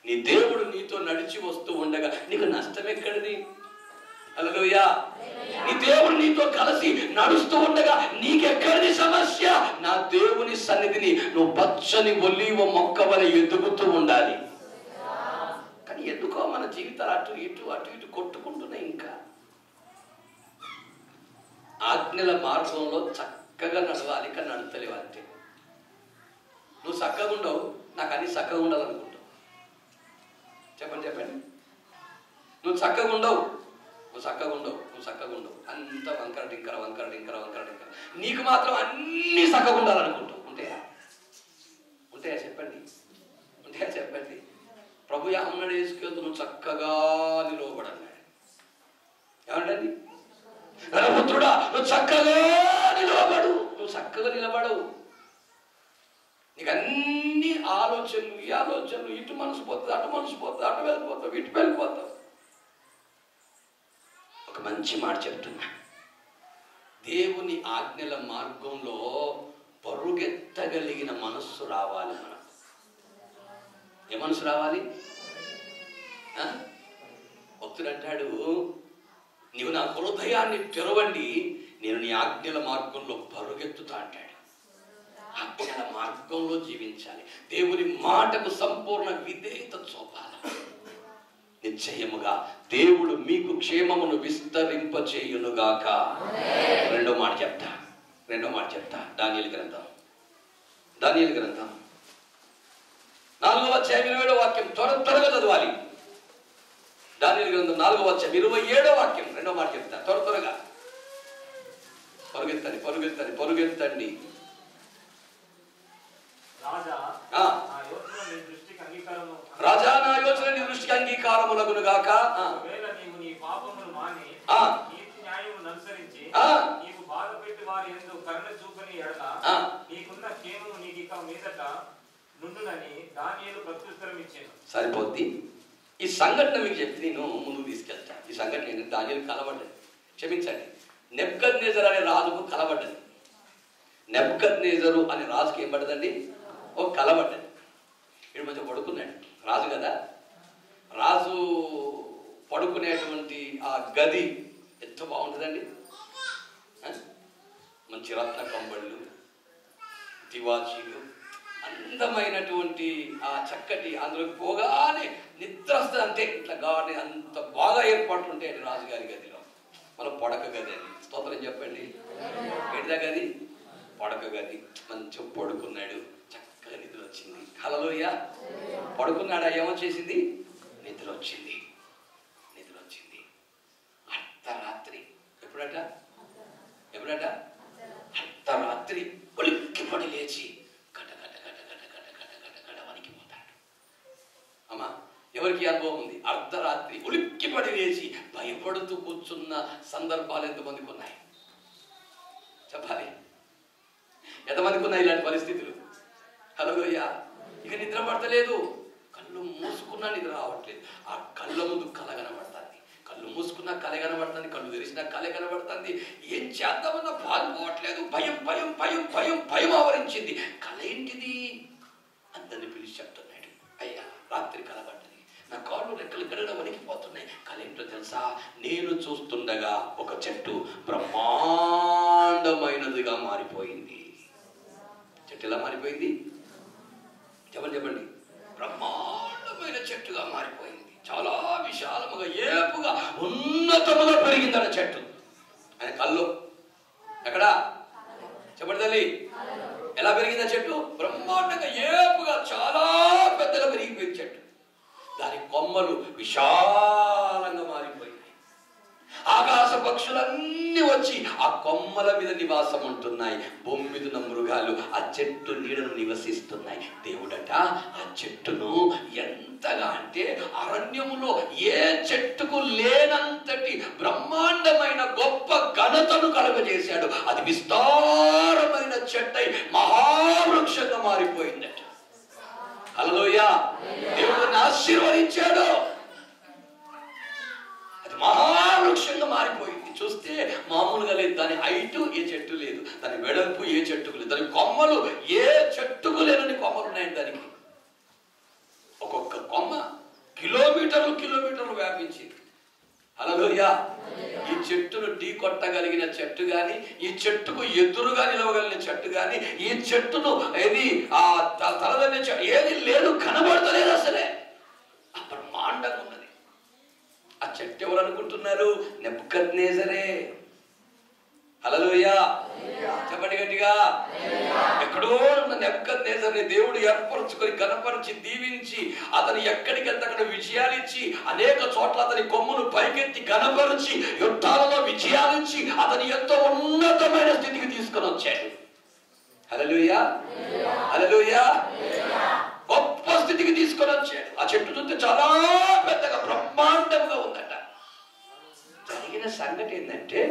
నీ దేవుడు నీతో నడిచి వస్తూ ఉండగా నీకు నష్టం ఎక్కడిది? హల్లెలూయా. నీ దేవుడు నీతో కలిసి నడుస్తూ ఉండగా నీకెక్కడిది సమస్య? నా దేవుని సన్నిధిని నువ్వు పచ్చని ఒలీవ మొక్క వలె ఎదుగుతూ ఉండాలి. కానీ ఎందుకో మన జీవితాలు అటు ఇటు కొట్టుకుంటున్నాయి. ఇంకా ఆజ్ఞల మార్గంలో చక్కగా నడవాలి, కానీ నడతలేవు అంతే. నువ్వు చక్కగా ఉండవు, నాకు అన్ని చక్కగా ఉండాలనుకుంటావు. చెప్పండి చెప్పండి. నువ్వు చక్కగా ఉండవు, నువ్వు చక్కగా ఉండవు. అంత వంకర టింకర. నీకు మాత్రం అన్ని చక్కగా ఉండాలనుకుంటావు. ఉంటే ఉంటాయా చెప్పండి, ఉంటాయా చెప్పండి. ప్రభు ఏమన్నాడు యేసుకేతు, నువ్వు చక్కగా నిలవబడన్నాడు. ఏమంటండి, నరపుత్రుడా నువ్వు చక్కగా నిలవబడు. నువ్వు చక్కగా నిలబడవు. నీకు అన్ని ఆలోచనలు, ఈ ఆలోచనలు, ఇటు మనసు పోతుంది, అటు మనసు పోతుంది, అటు వెళ్ళిపోతావు, ఇటు వెళ్ళిపోతావు. ఒక మంచి మాట చెప్తున్నా, దేవుని ఆజ్ఞల మార్గంలో పరుగెత్తగలిగిన మనస్సు రావాలి మనకు. ఏ మనసు రావాలి? భక్తుడు అంటాడు, నీవు నా హృదయాన్ని తెరవండి, నేను నీ ఆజ్ఞల మార్గంలో పరుగెత్తుతా అంటాడు. ఆజ్ఞల మార్గంలో జీవించాలి, దేవుని మాటకు సంపూర్ణ విధేయత చూపాలి. నిశ్చయముగా దేవుడు మీకు క్షేమమును విస్తరింపచేయునుగాక. రెండో మాట చెప్తా దానియేలు గ్రంథం 4వ అధ్యాయం 27వ వాక్యం త్వరగా చదవాలి. దానియేలు గ్రంథం 4వ అధ్యాయం 27వ వాక్యం. రెండో మాట చెప్తా, త్వరగా పరుగెత్తండి. రాజా నా యోచన నీ దృష్టికి అంగీకారములగును గాక. సరిపోద్ది. ఈ సంఘటన మీకు చెప్పి నేను ముందుకు తీసుకెళ్తా. ఈ సంఘటన ఏంటంటే దానియేలు కలబడ్డది, క్షమించండి, నెబుకద్నెజరు అనే రాజుకు కలబడ్డది. నెబుకద్నెజరు అనే రాజుకి ఏం పడ్డదండి? ఓ కలబడ్డది. వీడు మంచిగా పడుకున్నాడు, రాజు కదా. రాజు పడుకునేటువంటి ఆ గది ఎంత బాగుంటుందండి, మంచి రత్న కంబళ్ళు, తివాచీలు, అందమైనటువంటి ఆ చక్కటి, అందులోకి పోగానే నిద్ర వస్తుంది అంతే. ఇట్లా గాని అంత బాగా ఏర్పాట్లు ఉంటాయండి రాజుగారి గదిలో. మనం పడక గది అని స్తోత్రం చెప్పండి. ఏంటిదా గది? పడక గది. మంచిగా పడుకున్నాడు, చక్కగా నిద్ర వచ్చింది. హల్లెలూయా. పడుకున్నాడా, ఏమో చేసింది? నిద్ర వచ్చింది. అర్ధరాత్రి. ఎప్పుడట అర్ధరాత్రి ఉలిక్కిపడి లేచి వణికిపోతాడు. అమ్మా, ఎవరికి అనుభవం ఉంది? అర్ధరాత్రి ఉలిక్కిపడి లేచి భయపడుతూ కూర్చున్న సందర్భాలు ఎంతమందికి ఉన్నాయి చెప్పాలి? ఎంతమందికి ఉన్నాయి ఇలాంటి పరిస్థితులు? హల్లెలూయా. ఇక నిద్ర పడతలేదు, కళ్ళు మూసుకున్నా నిద్ర రావట్లేదు. ఆ కళ్ళ ముందు కల కనబడుతుంది, కళ్ళు మూసుకున్నా కళ కనబడుతుంది, కళ్ళు తెరిచినా కళ కనబడుతుంది. ఏం చేద్దామన్నా పాల్పోవట్లేదు. భయం ఆవరించింది. కళ ఏంటిది? అందరిని పిలిచి చెప్తున్నాడు, అయ్యా రాత్రి కలబడ్డది, నా కాళ్ళు రెక్కలు గడగడ వణికిపోతున్నాయి. కళ ఏంటో తెలుసా? నేను చూస్తుండగా ఒక చెట్టు బ్రహ్మాండమైనదిగా మారిపోయింది. చెట్టు ఎలా మారిపోయింది చెప్పండి. బ్రహ్మాండమైన చెట్టుగా మారిపోయింది. చాలా విశాలముగా, ఏపుగా, ఉన్నతముగా పెరిగిందన్న చెట్టు. ఆయన కళ్ళు ఎక్కడ చెప్పండి తల్లి? ఎలా పెరిగిందా చెట్టు? బ్రహ్మాండంగా, ఏపుగా, చాలా పెద్దగా పెరిగిపోయింది చెట్టు. దాని కొమ్మలు విశాలంగా మారిపోయినాయి. ఆకాశ పక్షులన్నీ వచ్చి ఆ కొమ్మల మీద నివాసం ఉంటున్నాయి. భూమి మీద ఉన్న మృగాలు ఆ చెట్టు నీడను నివసిస్తున్నాయి. దేవుడట ఆ చెట్టును ఎంతగా అంటే అరణ్యములో ఏ చెట్టుకు లేనంతటి బ్రహ్మాండమైన గొప్ప ఘనతను కలుగజేశాడు. అది విస్తారమైన చెట్టై మహావృక్షంగా మారిపోయిందట. హల్లెలూయా. దేవుడిని ఆశీర్వదించాడు. అది మహావృక్షంగా మారిపోయింది. చూస్తే మామూలుగా లేదు. దాని హైటు ఏ చెట్టు లేదు, దాని వెడల్పు ఏ చెట్టుకు లేదు, దాని కొమ్మలు ఏ చెట్టుకు లేనని కొమ్మలు ఉన్నాయండి దానికి. ఒక్కొక్క కొమ్మ కిలోమీటర్లు వ్యాపించింది. హల్లెలూయా. ఈ చెట్టును ఢీ కొట్టగలిగిన చెట్టు గాని, ఈ చెట్టుకు ఎదురుగా నిలవగలిగిన చెట్టు గాని, ఈ చెట్టును ఏది ఆ తలదన్నే చెట్టు ఏది లేదు, కనబడతలేదు అసలే. ఆ బ్రహ్మాండంగా ఉన్నది. ఆ చెట్టు ఎవరు అనుకుంటున్నారు? నెబుకద్నెజరే. హల్లెలూయా. చెప్పండి గట్టిగా. ఎక్కడో ఉన్న నెబుకద్నెజరుని దేవుడు ఏర్పరచుకొని కనపరిచి దీవించి అతను ఎక్కడికెళ్తే అక్కడ విజయాలిచ్చి, అనేక చోట్ల అతని కొమ్మును పైకెత్తి కనపరిచి యుద్ధాలలో విజయాలిచ్చి అతని ఎంతో ఉన్నతమైన స్థితికి తీసుకొని వచ్చాడు. హల్లెలూయా. హల్లెలూయా. స్థితికి తీసుకొని వచ్చాడు. ఆ చెట్టు చూస్తే చాలా పెద్దగా బ్రహ్మాండంగా ఉందట. జరిగిన సంగతి ఏంటంటే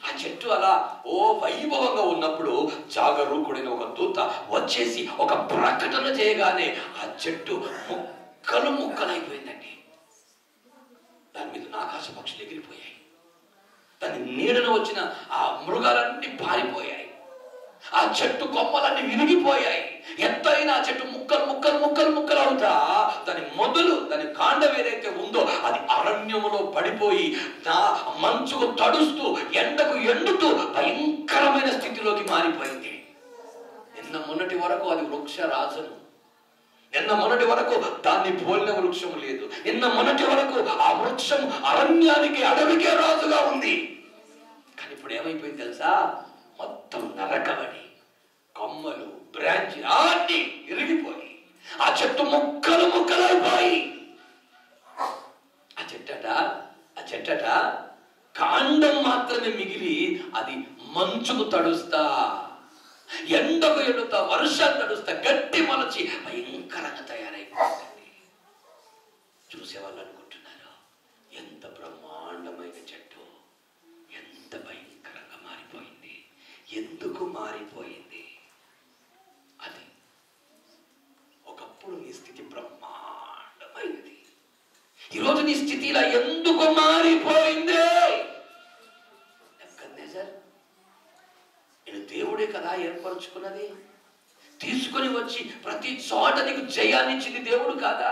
ఆ చెట్టు అలా ఓ వైభవంగా ఉన్నప్పుడు జాగరూకుడైన ఒక దూత వచ్చేసి ఒక ప్రకటన చేయగానే ఆ చెట్టు ముక్కలు ముక్కలైపోయిందండి. దాని మీద ఆకాశ పక్షులు ఎగిరిపోయాయి. దాని నీడను వచ్చిన ఆ మృగాలన్నీ పారిపోయాయి. ఆ చెట్టు కొమ్మలన్నీ విరిగిపోయాయి. ఎత్తైన ఆ చెట్టు ముక్కలు ముక్కలు ముక్కలు ముక్కలు అవుతా దాని మొదలు దాని కాండం ఏదైతే ఉందో అది అరణ్యములో పడిపోయి మంచుకు తడుస్తూ ఎండకు ఎండుతూ భయంకరమైన స్థితిలోకి మారిపోయింది. నిన్న మొన్నటి వరకు అది వృక్ష రాజను. నిన్న మొన్నటి వరకు దాన్ని పోలిన వృక్షం లేదు. నిన్న మొన్నటి వరకు ఆ వృక్షం అరణ్యానికి అడవికే రాజుగా ఉంది. కానీ ఇప్పుడు ఏమైపోయింది తెలుసా? మొత్తం నరకబడి కొమ్మలు బ్రాంచ్ అన్ని ఇరిగిపోయి ఆ చెట్టు ముక్కలు ముక్కలైపోయి ఆ చెట్టట కాండం మాత్రమే మిగిలి అది మంచుకు తడుస్తా ఎండకు ఎండుతా వర్షం తడుస్తా గట్టి మలచి భయంకరంగా తయారైపోతుంది. చూసేవాళ్ళు అనుకుంటున్నారు ఎంత బ్రహ్మాండమైన చెట్టు ఎంత భయంకరంగా మారిపోయింది. ఎందుకు మారిపోయింది? అది ఒకప్పుడు నీ స్థితి బ్రహ్మాండమైనది. ఈరోజు నీ స్థితి ఇలా ఎందుకు మారిపోయింది? నెబుకద్నెజర్, నేను దేవుడే కదా ఏర్పరచుకున్నది. తీసుకుని వచ్చి ప్రతి చోట నీకు జయాన్నిచ్చింది దేవుడు కాదా?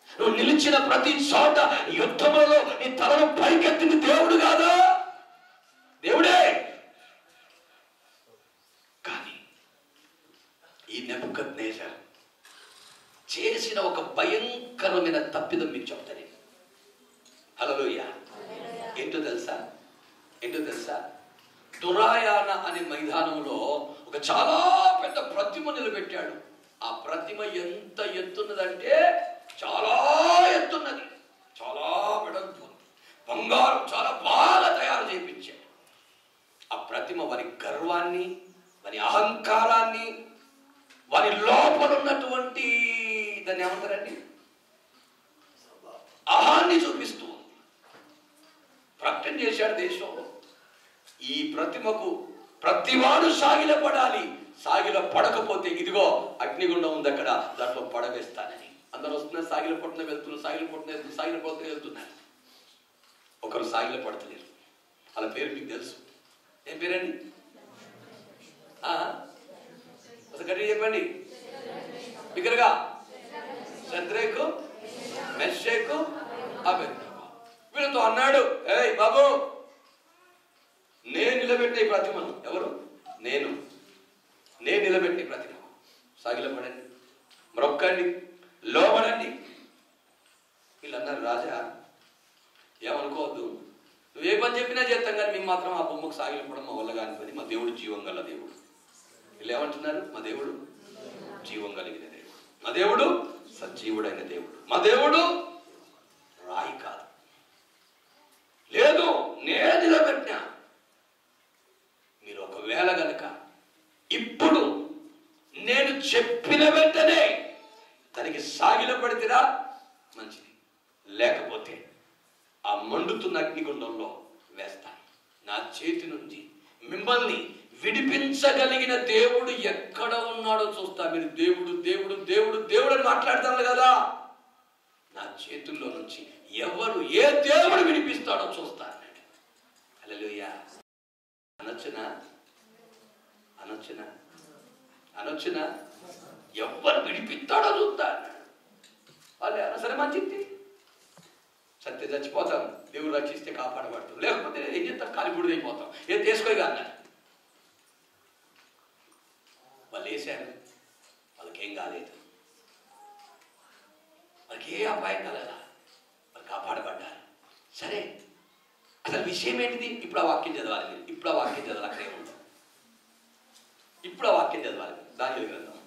నువ్వు నిలిచిన ప్రతి చోట యుద్ధములలో నీ తలను పైకెత్తింది దేవుడు కాదా? దేవుడే. కానీ ఈ నెబుకద్నెజర్ చేసిన ఒక భయంకరమైన తప్పిదం మీకు చెప్తాను. హల్లెలూయా. ఏంటో తెలుసా? దురాయాన అనే మైదానంలో ఒక చాలా పెద్ద ప్రతిమ నిలబెట్టాడు. ఆ ప్రతిమ ఎంత ఎత్తున్నదంటే చాలా ఎత్తున్నది, చాలా వెడల్పు, బంగారం చాలా బాగా తయారు చేయించాడు. ఆ ప్రతిమ వారి గర్వాన్ని, వారి అహంకారాన్ని, వారి లోపల ఉన్నటువంటి దాన్ని ఏమంటారండి అహాన్ని చూపిస్తూ ప్రకటన చేశాడు దేశంలో. ఈ ప్రతిమకు ప్రతివాడు సాగిలపడాలి, సాగిల పడకపోతే ఇదిగో అగ్నిగుండం ఉంది అక్కడ, దాంట్లో పడవేస్తానని. అందరూ వస్తున్నారు, సాగిల పడుతున్న వెళ్తున్నారు, సాగిల పడుతూ వెళ్తున్నారు. ఒకరు సాగిల పడతలేరు. వాళ్ళ పేరు మీకు తెలుసు. ఏం పేరండి? గట్టి చెప్పండి బిగ్గరగా. శద్రకు, మెషకు, అబేద్నెగో. వీళ్ళతో అన్నాడు, ఏయ్ బాబు, నేను నిలబెట్టే ప్రతిమను. ఎవరు? నేను నిలబెట్టే ప్రతిమ. సాగిలపడండి, మ్రొక్కండి, లోబడండి. వీళ్ళు అన్నారు, రాజా ఏమనుకోవద్దు, నువ్వు ఏ పని చెప్పినా చేస్తాం, కానీ మేము మాత్రం ఆ బొమ్మకు సాగిలపడం మా వల్ల కాని పని. మా దేవుడు జీవం గల దేవుడు. వీళ్ళు ఏమంటున్నారు? మా దేవుడు జీవం కలిగిన దేవుడు, మా దేవుడు సజీవుడైన దేవుడు, మా దేవుడు రాయి కాదు. లేదు, నేను నిలబెట్టినా. మీరు ఒకవేళ గనక ఇప్పుడు నేను చెప్పిన వెంటనే దానికి సాగిల పడితేరా మంచిది, లేకపోతే ఆ మండుతున్న అగ్నిగుండంలో వేస్తాను. నా చేతి నుంచి మిమ్మల్ని విడిపించగలిగిన దేవుడు ఎక్కడ ఉన్నాడో చూస్తా. మీరు దేవుడు దేవుడు దేవుడు దేవుడు అని మాట్లాడతారు కదా, నా చేతుల్లో నుంచి ఎవరు ఏ దేవుడు విడిపిస్తాడో చూస్తా అన్నాడు. హల్లెలూయా. అనొచ్చునా ఎవరు విడిపిస్తాడో చూస్తా అన్నాడు. వాళ్ళు సరే మంచిది, సత్య చచ్చిపోతాం, దేవుడు రక్షిస్తే కాపాడబడతాం, లేకపోతే ఏం చేస్తాం, కాలిబుడిది అయిపోతాం, ఏం తీసుకోగా అన్నారు. వాళ్ళు వేశారు, వాళ్ళకేం కాలేదు, వాళ్ళకి ఏ అపాయం కలదా, వాళ్ళు కాపాడబడ్డారు. సరే, అసలు విషయం ఏంటిది? ఇప్పుడు ఆ వాక్యం చదవాలి మీరు. ఇప్పుడు ఆ వాక్యం చదవాలి. అక్కడ ఏముంది? ఇప్పుడు ఆ వాక్యం చదవాలి. దానిలో గ్రంథం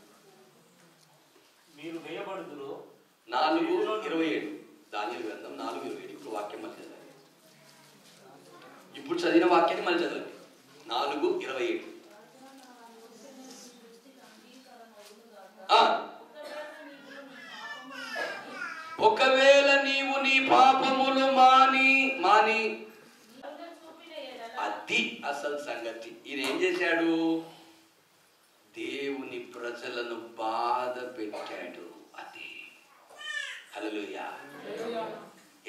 మీరు వేయబడుదురు 4:27. దానిలో గ్రంథం 4:27. ఇప్పుడు వాక్యం మళ్ళీ చదవాలి. ఇప్పుడు చదివిన వాక్యాన్ని మళ్ళీ చదవండి. 4:27. ఒకవేళ నీవు నీ పాపములు మాని అది అసలు సంగతి. ఈయన ఏం చేశాడు? దేవుని ప్రజలను బాధ పెట్టాడు. అది హల్లెలూయా.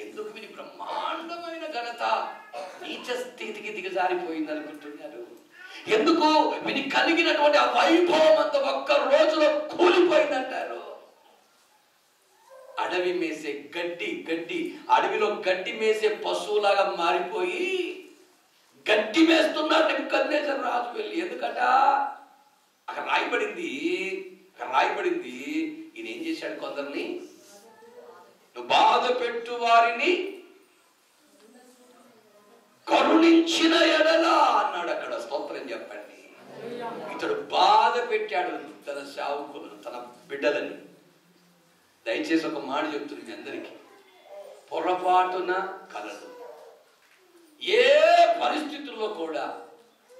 ఎందుకు వీరి బ్రహ్మాండమైన ఘనత నీచ స్థితికి దిగజారిపోయింది అనుకుంటున్నారు? ఎందుకు వీని కలిగినటువంటి ఆ వైభవం అంతా ఒక్క రోజులో కూలిపోయిందంటారు? అడవి మేసే గడ్డి అడవిలో గడ్డి మేసే పశువులాగా మారిపోయి గడ్డి మేస్తున్నాడు నెబుకద్నెజర్ రాజు వెళ్ళి. ఎందుకట? అక్కడ రాయబడింది ఈయన ఏం చేశాడు? కొందరిని నువ్వు బాధ పెట్టు వారిని కరుణించిన ఎడల అన్నాడు అక్కడ. స్తోత్రం చెప్పండి. ఇతడు బాధ పెట్టాడు తన సేవకులను, తన బిడ్డలని. దయచేసి ఒక మాట చెప్తుంది మీ అందరికీ, పొరపాటున కలదు. ఏ పరిస్థితుల్లో కూడా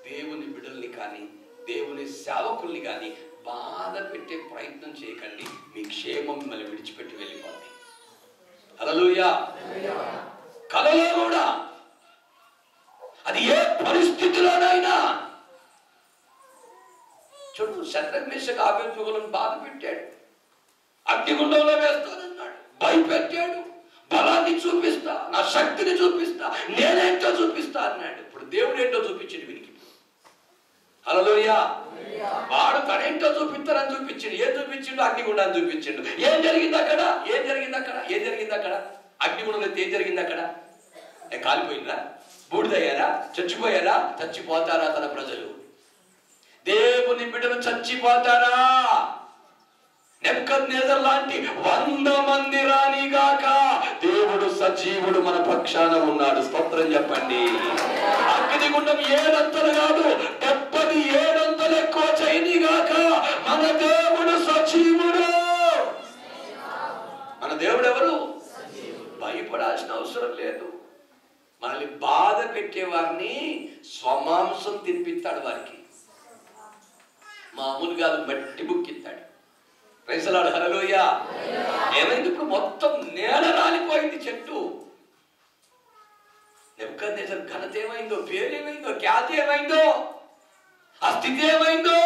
దేవుని బిడ్డల్ని కానీ దేవుని సేవకుల్ని కానీ బాధ పెట్టే ప్రయత్నం చేయకండి. మీ క్షేమం మిమ్మల్ని విడిచిపెట్టి వెళ్ళిపోండి. హల్లెలూయా. కలలో కూడా అది ఏ పరిస్థితిలోనైనా చూడు, శద్రక్ మేషక్ అబేద్నెగోలను బాధ పెట్టాడు, అగ్నిగుండంలో వేస్తానన్నాడు, భయపెట్టాడు, బలాన్ని చూపిస్తా, నా శక్తిని చూపిస్తా, నేనేంటో చూపిస్తా అన్నాడు. ఇప్పుడు దేవుడు ఏంటో చూపించింది వీనికి. హల్లెలూయా. వాడు తనేంటో చూపిస్తారని చూపించిండు. ఏం చూపించిండు? అగ్నిగుండాన్ని చూపించిండు. ఏం జరిగింది అక్కడ? అగ్నిగుండంలో ఏం జరిగింది అక్కడ? కాలిపోయిందా? బూడిదయ్యారా? చచ్చిపోయారా? చచ్చిపోతారా తన ప్రజలు? దేవుని బిడ్డలు చచ్చిపోతారా? నెబుకద్నెజర్ లాంటి 100 మంది రానిగాక దేవుడు సజీవుడు మన పక్షాన ఉన్నాడు. స్తోత్రం చెప్పండి. అగ్నిగుండం 7 అంతలు కాదు, 77 అంతలు ఎక్కువ చేయనిగాక మన దేవుడు సజీవుడు. మన దేవుడు ఎవరు? భయపడాల్సిన అవసరం లేదు. మనల్ని బాధ పెట్టేవారిని స్వమాంసం తినిపిస్తాడు. వారికి మామూలుగా మట్టి బుక్కిస్తాడు. Praise the lord. హల్లెలూయా. ఏమైంది? ఇప్పుడు మొత్తం నేల రాలిపోయింది. చెట్టు నెబుకద్నెజర్ ఘనత ఏమైందో, పేరేమైందో, ఖ్యాతి ఏమైందో, ఆ స్థితి ఏమైందో.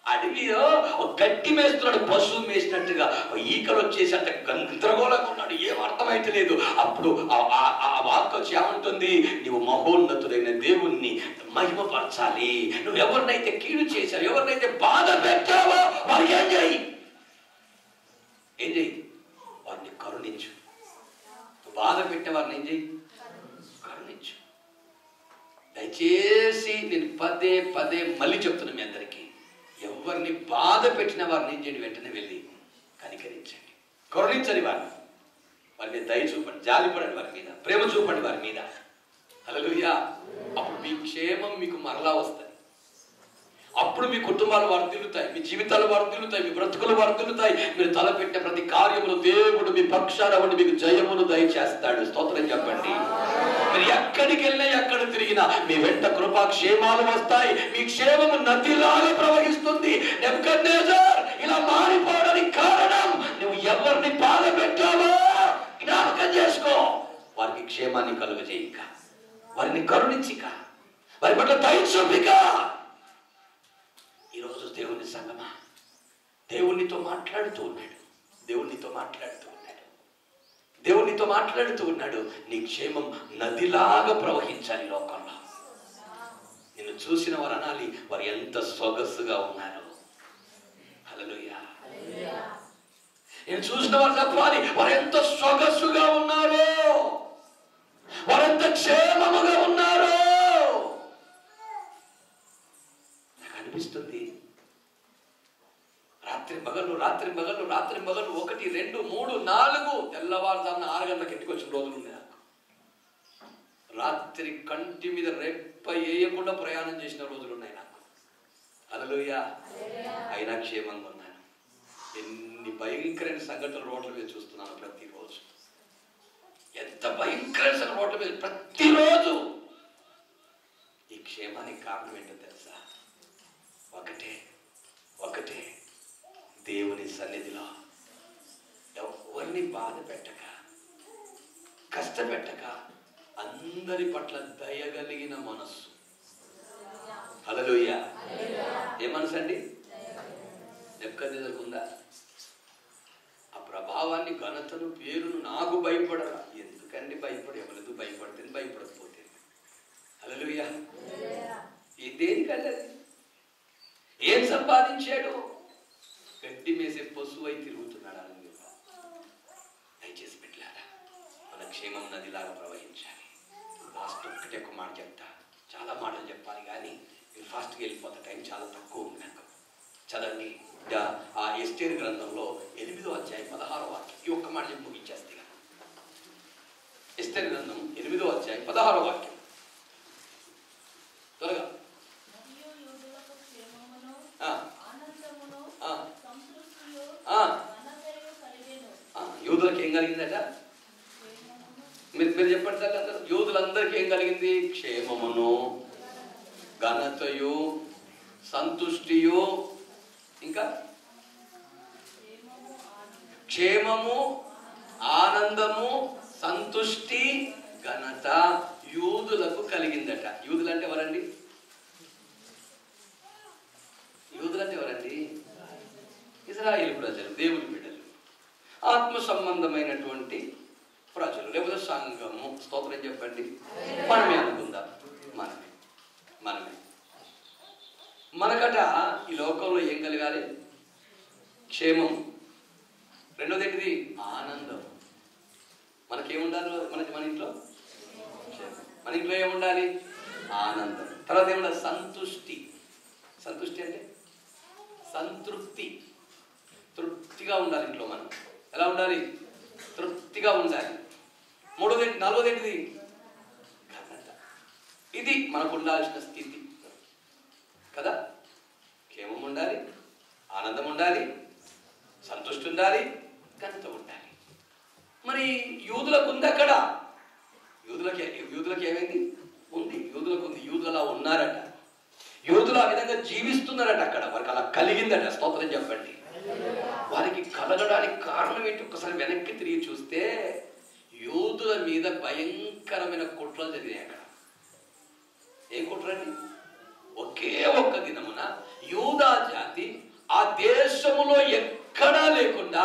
అడవిలో గడ్డి మేస్తున్నాడు, పశువు మేసినట్టుగా. ఈకలు వచ్చేసి అంత గందరగోళంగా ఉన్నాడు, ఏం అర్థమైతే లేదు. అప్పుడు ఆ వాక్కు వచ్చి ఏమంటుంది? నువ్వు మహోన్నతుడైన దేవుణ్ణి మహిమపరచాలి. నువ్వు ఎవరినైతే కీడు చేశావు, ఎవరినైతే బాధ పెట్టావో వారికి ఏం చేయి? వారిని కరుణించు. బాధ పెట్టే వారిని ఏం చేయి? కరుణించు. దయచేసి నేను పదే మళ్ళీ చెప్తున్నా మీ అందరికీ, ఎవరిని బాధ పెట్టిన వారిని ఏం చేయండి? వెంటనే వెళ్ళి కనికరించండి, కరుణించండి. వారి మీద దయ చూపండి, జాలిపడండి, వారి మీద ప్రేమ చూపండి, వారి మీద. హల్లెలూయా. అప్పుడు మీ క్షేమం మీకు మరలా వస్తుంది. అప్పుడు మీ కుటుంబాలు వర్ధిల్లుతాయి, మీ జీవితాలు వర్ధిల్లుతాయి, మీ బ్రతుకులు వర్ధిల్లుతాయి. మీరు తలపెట్టిన ప్రతి కార్యములు దేవుడు మీ పక్షాన ఉండి మీకు జయమును దయచేస్తాడు. స్తోత్రం చెప్పండి. మీరు ఎక్కడికి వెళ్ళినా, ఎక్కడ తిరిగినా మీ వెంట కృపా క్షేమాలు వస్తాయి. మీ క్షేమము నదిలాగా ప్రవహిస్తుంది. నెబుకద్నెజర్ ఇలా మారిపోవడానికి కారణం, నువ్వు ఎవరిని బాధ పెట్టావో జ్ఞాపకం చేసుకో. వారికి క్షేమాన్ని కలుగజేయక, వారిని కరుణించిక, వారి పట్ల దయ చూపిక. ఈరోజు దేవుని సంగమా, దేవునితో మాట్లాడుతూ ఉన్నాడు. నీ క్షేమం నదిలాగా ప్రవహించాలి లోకంలో. నిన్ను చూసిన వారు అనాలి, వారు ఎంత సొగసుగా ఉన్నారు. హల్లెలూయా. నేను చూసిన వారు చెప్పాలి, వారు ఎంత సొగసుగా ఉన్నారు, వారెంత క్షేమముగా ఉన్నారు. నాకు అనిపిస్తుంది, రాత్రి మగలు 1, 2, 3, 4 తెల్లవారుజామున 6 గంటలకు ఇంటికి వచ్చిన రోజులు ఉన్నాయి. నాకు రాత్రి కంటి మీద రెప్ప వేయకుండా ప్రయాణం చేసిన రోజులు ఉన్నాయి నాకు. హల్లెలూయా. అయినా క్షేమంగా ఉన్నాను. ఎన్ని భయంకరమైన సంఘటనలు రోడ్ల మీద చూస్తున్నాను ప్రతిరోజు. ఎంత భయంకరమైన రోడ్ల మీద ప్రతిరోజు. ఈ క్షేమానికి కారణం ఏంటో తెలుసా? ఒకటే, దేవుని సన్నిధిలో ఎవరిని బాధ పెట్టక, కష్టపెట్టక, అందరి పట్ల దయగలిగిన మనస్సు. హల్లెలూయా. ఏ మనసు అండి? నెబుకద్నెజరుకు ఉందా? ఆ ప్రభావాన్ని, ఘనతను, పేరును నాకు భయపడరా. ఎందుకండి భయపడి? ఎవరితో భయపడితే భయపడకపోతే. హల్లెలూయా. ఈ దేనికంటే ఏం సంపాదించాడు? గడ్డి మేసే పశువై తిరుగుతున్నాడు. అలా దయచేసి పెట్టారా, మన క్షేమం నదిలాగా ప్రవహించాలి. లాస్ట్ ఒక్కటే ఒక మాట చెప్తా. చాలా మాటలు చెప్పాలి కానీ మీరు ఫాస్ట్గా వెళ్ళిపోతా, టైం చాలా తక్కువ ఉంది నాకు. చదవండి ఆ ఎస్తేరు గ్రంథంలో 8వ అధ్యాయం 16వ వాక్యం. ఈ ఒక్క మాట చెప్పి ముగించేస్తే, ఎస్తేరు గ్రంథం 8వ అధ్యాయం 16వ వాక్యం. త్వరగా. యూదులకు ఏం కలిగిందట? మీరు చెప్పండి సార్ అందరూ. యూదులందరికీ ఏం కలిగింది? క్షేమమును, ఘనతయు, సంతుష్టియు, ఇంకా క్షేమము, ఆనందము, సంతుష్టి, ఘనత యూదులకు కలిగిందట. యూదులు అంటే ఎవరండి? యూదులు అంటే ఎవరండి? ఇశ్రాయేలు ప్రజలు, దేవుని బిడ్డలు, ఆత్మ సంబంధమైనటువంటి ప్రజలు, లేకపోతే సంఘము. స్తోత్రం చెప్పండి. మనమే అనుకుందాం, మనమే. మనకట ఈ లోకంలో ఏం కలగాలి? క్షేమం. రెండోది ఏంటిది? ఆనందం. మనకేముండాలి? మన ఇంట్లో మన ఇంట్లో ఏముండాలి? ఆనందం. తర్వాత ఏముండాలి? సంతుష్టి. సంతుష్టి అంటే సంతృప్తి. తృప్తిగా ఉండాలి ఇంట్లో మనం. ఎలా ఉండాలి? తృప్తిగా ఉండాలి. నాలుగోది ఏంటిది? ఘనత. ఇది మనకు ఉండాల్సిన స్థితి కదా. క్షేమం ఉండాలి, ఆనందం ఉండాలి, సంతృష్టి ఉండాలి, ఘనత ఉండాలి. మరి యూదులకు ఉంది అక్కడ. యూదులకు ఏమైంది? ఉంది. యూదులకు ఉంది. యూదులు అలా ఉన్నారట. యూదులు ఆ విధంగా జీవిస్తున్నారట. అక్కడ వారికి అలా కలిగిందట. స్తోత్రం చెప్పండి. వారికి కలగడానికి కారణం ఏంటి? ఒకసారి వెనక్కి తిరిగి చూస్తే యూదుల మీద భయంకరమైన కుట్రలు జరిగాయి అక్కడ. ఏం కుట్రండి? ఒకే ఒక్క దినమున యూదా జాతి ఆ దేశములో ఎక్కడా లేకుండా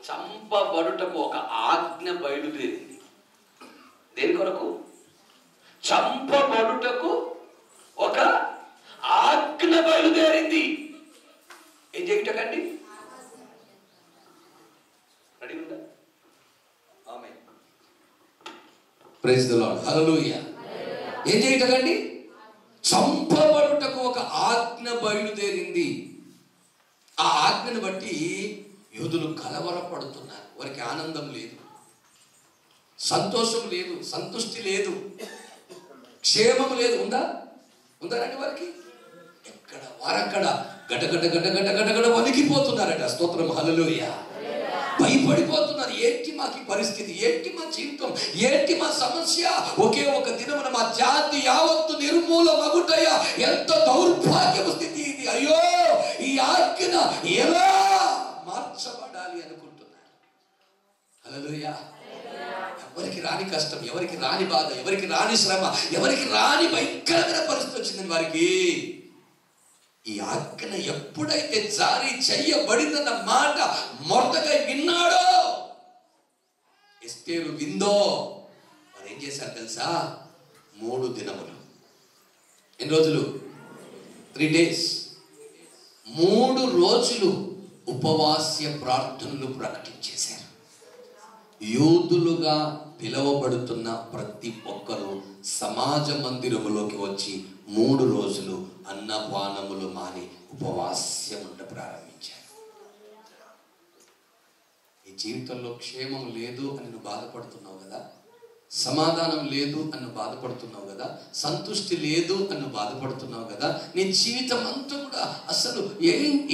చంపబడుటకు ఒక ఆజ్ఞ బయలుదేరింది. దేని కొరకు? చంపబడుటకు ఒక ఆజ్ఞ బయలుదేరింది. ఏం చేయటకండి? రెడీ ఉందా? Amen. Praise the lord. Hallelujah. ఏం చేయటకండి? చంపబడుటకు ఒక ఆజ్ఞ బయలుదేరింది. ఆ ఆజ్ఞను బట్టి యూదులు కలవరపడుతున్నారు. వారికి ఆనందం లేదు, సంతోషం లేదు, సంతుష్టి లేదు, క్షేమం లేదు. ఉందారండి వారికి? ఎక్కడ వారక్కడ గడగడ గడగడ గడగడ వణికిపోతున్నారట. స్తోత్రం. హల్లెలూయా. భయపడిపోతున్నారు. ఏంటి మాకు ఈ పరిస్థితి? ఏంటి మా జీవితం? ఏంటి మా సమస్య? ఒకే ఒక దినమున మా జాతి యావత్తు నిర్మూలమగుటయ్యా. ఎంత దౌర్భాగ్యపు స్థితి ఇది! అయ్యో, ఈ ఆజ్ఞ ఎలా మార్చబడాలి అనుకుంటున్నారు. హల్లెలూయా. ఎవరికి రాని కష్టం, ఎవరికి రాని బాధ, ఎవరికి రాని శ్రమ, ఎవరికి రాని భయంకరమైన పరిస్థితి వచ్చిందని వారికి ఈ ఆజ్ఞ ఎప్పుడైతే జారీ చెయ్యబడిందన్న మాట మొర్దెకై విన్నాడో, ఎస్తేరు విందో, వారు ఏం చేశారు తెలుసా? 3 దినములు. ఎన్ని రోజులు? 3 days. 3 రోజులు ఉపవాస్య ప్రార్థనలు ప్రకటించేశారు. యూదులుగా పిలువబడుతున్న ప్రతి ఒక్కరూ సమాజ మందిరములోకి వచ్చి 3 రోజులు అన్నపానములు మాని ఉపవాస్యం ఉండ ప్రారంభించారు. ఈ జీవితంలో క్షేమం లేదు అని నువ్వు బాధపడుతున్నావు కదా, సమాధానం లేదు అని బాధపడుతున్నావు కదా, సంతుష్టి లేదు అని బాధపడుతున్నావు కదా, నీ జీవితం అంతా కూడా అసలు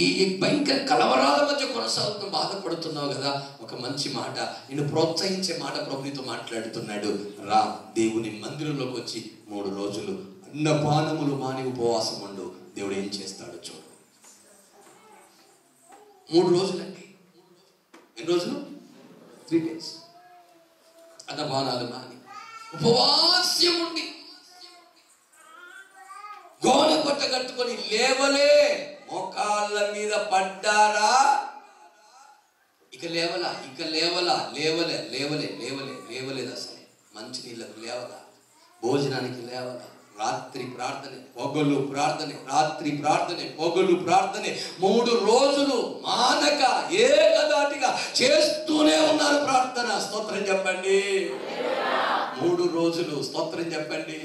ఈ భయంకర కలవరాల మధ్య కొనసాగుతున్న బాధపడుతున్నావు కదా. ఒక మంచి మాట, నేను ప్రోత్సహించే మాట ప్రభుతో మాట్లాడుతున్నాడు. రా, దేవుని మందిరంలోకి వచ్చి 3 రోజులు అన్నపానములు మాని ఉపవాసం ఉండు. దేవుడు ఏం చేస్తాడో చూడు. 3 రోజులండి. ఎన్ని రోజులు? 3 days అన్నపానాలు మాని ఉపవాస్యం ఉండి గోనె పట్ట కట్టుకొని లేవలే, మోకాళ్ళ మీద పడ్డారా, ఇక లేవలేదు అసలే. మంచినీళ్ళకు లేవలా, భోజనానికి లేవలా, రాత్రి ప్రార్థనే పొగలు ప్రార్థనే, రాత్రి ప్రార్థనే పొగలు ప్రార్థనే, 3 రోజులు మానక ఏకదాటిగా చేస్తూనే ఉన్నారు ప్రార్థన. స్తోత్రం చెప్పండి. 3 రోజులు స్తోత్రం చెప్పండి.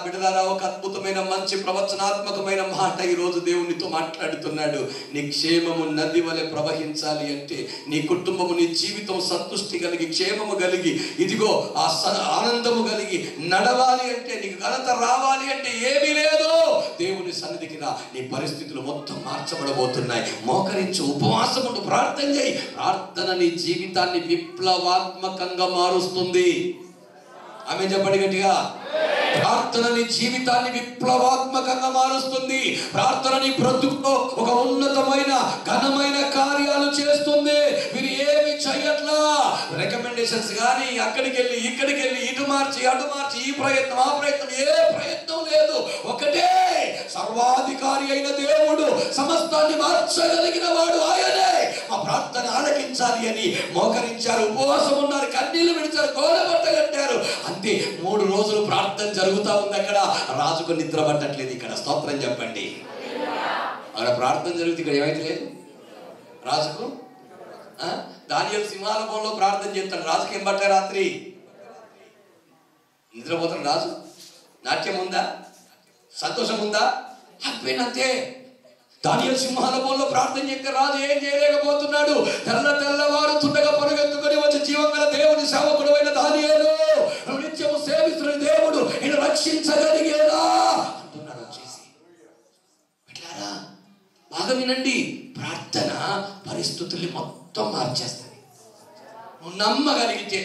బిడలారా ఒక అద్భుతమైన మంచి ప్రవచనాత్మకమైన మాట ఈరోజు దేవునితో మాట్లాడుతున్నాడు. నీ క్షేమము నది వలె ప్రవహించాలి అంటే, నీ కుటుంబము నీ జీవితం సంతృష్టి కలిగి క్షేమము కలిగి ఇదిగో ఆ ఆనందము కలిగి నడవాలి అంటే, నీకు ఘనత రావాలి అంటే ఏమీ లేదు. దేవుని సన్నిధికి రా, నీ పరిస్థితులు మొత్తం మార్చబడబోతున్నాయి. మోకరించి ఉపవాసం ఉండు, ప్రార్థన చేయి. ప్రార్థన నీ జీవితాన్ని విప్లవాత్మకంగా మారుస్తుంది. ఆమె చెప్పండి గట్టిగా. ప్రార్థన నీ జీవితాన్ని విప్లవాత్మకంగా మారుస్తుంది. ప్రార్థన నీ బ్రతుకులో ఒక ఉన్నతమైన ఘనమైన కార్యాలు చేస్తుంది. మీరు ఏమి చేయట్లా, రికమెండేషన్స్ కానీ అక్కడికి వెళ్ళి ఇక్కడికి వెళ్ళి ఇటు మార్చి అటు మార్చి ఈ ప్రయత్నం ఆ ప్రయత్నం, ఏ ప్రయత్నం లేదు. ఒకటే సర్వాధికారి అయిన దేవుడు, సమస్తాన్ని మార్చగలిగిన వాడు ఆయనే. మా ప్రార్థన ఆలకించాలి అని మోకరించారు, ఉపవాసం ఉన్నారు, కన్నీళ్లు విడిచారు, గోడ బట్ట కట్టారు. అంతే 3 రోజులు ప్రార్థన జరుగుతా ఉంది. అక్కడ రాజుకు నిద్ర పట్టట్లేదు. ఇక్కడ స్తోత్రం చెప్పండి. అక్కడ ప్రార్థన జరుగుతుంది, ఇక్కడ ఏమైతే లేదు రాజుకు. దానియేలు సింహాసనంలో ప్రార్థన చేస్తాడు, రాజుకి ఏం పట్టారు? రాత్రి నిద్రపోతాడు రాజు. నాట్యం ఉందా, సంతోషం ఉందా? అంతే. దానియేలు సింహాసనంలో ప్రార్థన చేస్తే రాజు ఏం చేయలేకపోతున్నాడు. తెల్లవారుతుండగా పరుగెత్తుకొని వచ్చి జీవంగల దేవుని సేవకుడు అయిన దానియేలు, నిత్యము సేవిస్తున్న దేవుడు ఈయన రక్షించగలిగేదా అంటున్నాడు వచ్చేసి. పెట్టారా? బాగా వినండి. ప్రార్థన పరిస్థితుల్ని మొత్తం మార్చేస్తుంది. నువ్వు నమ్మగలిగితే,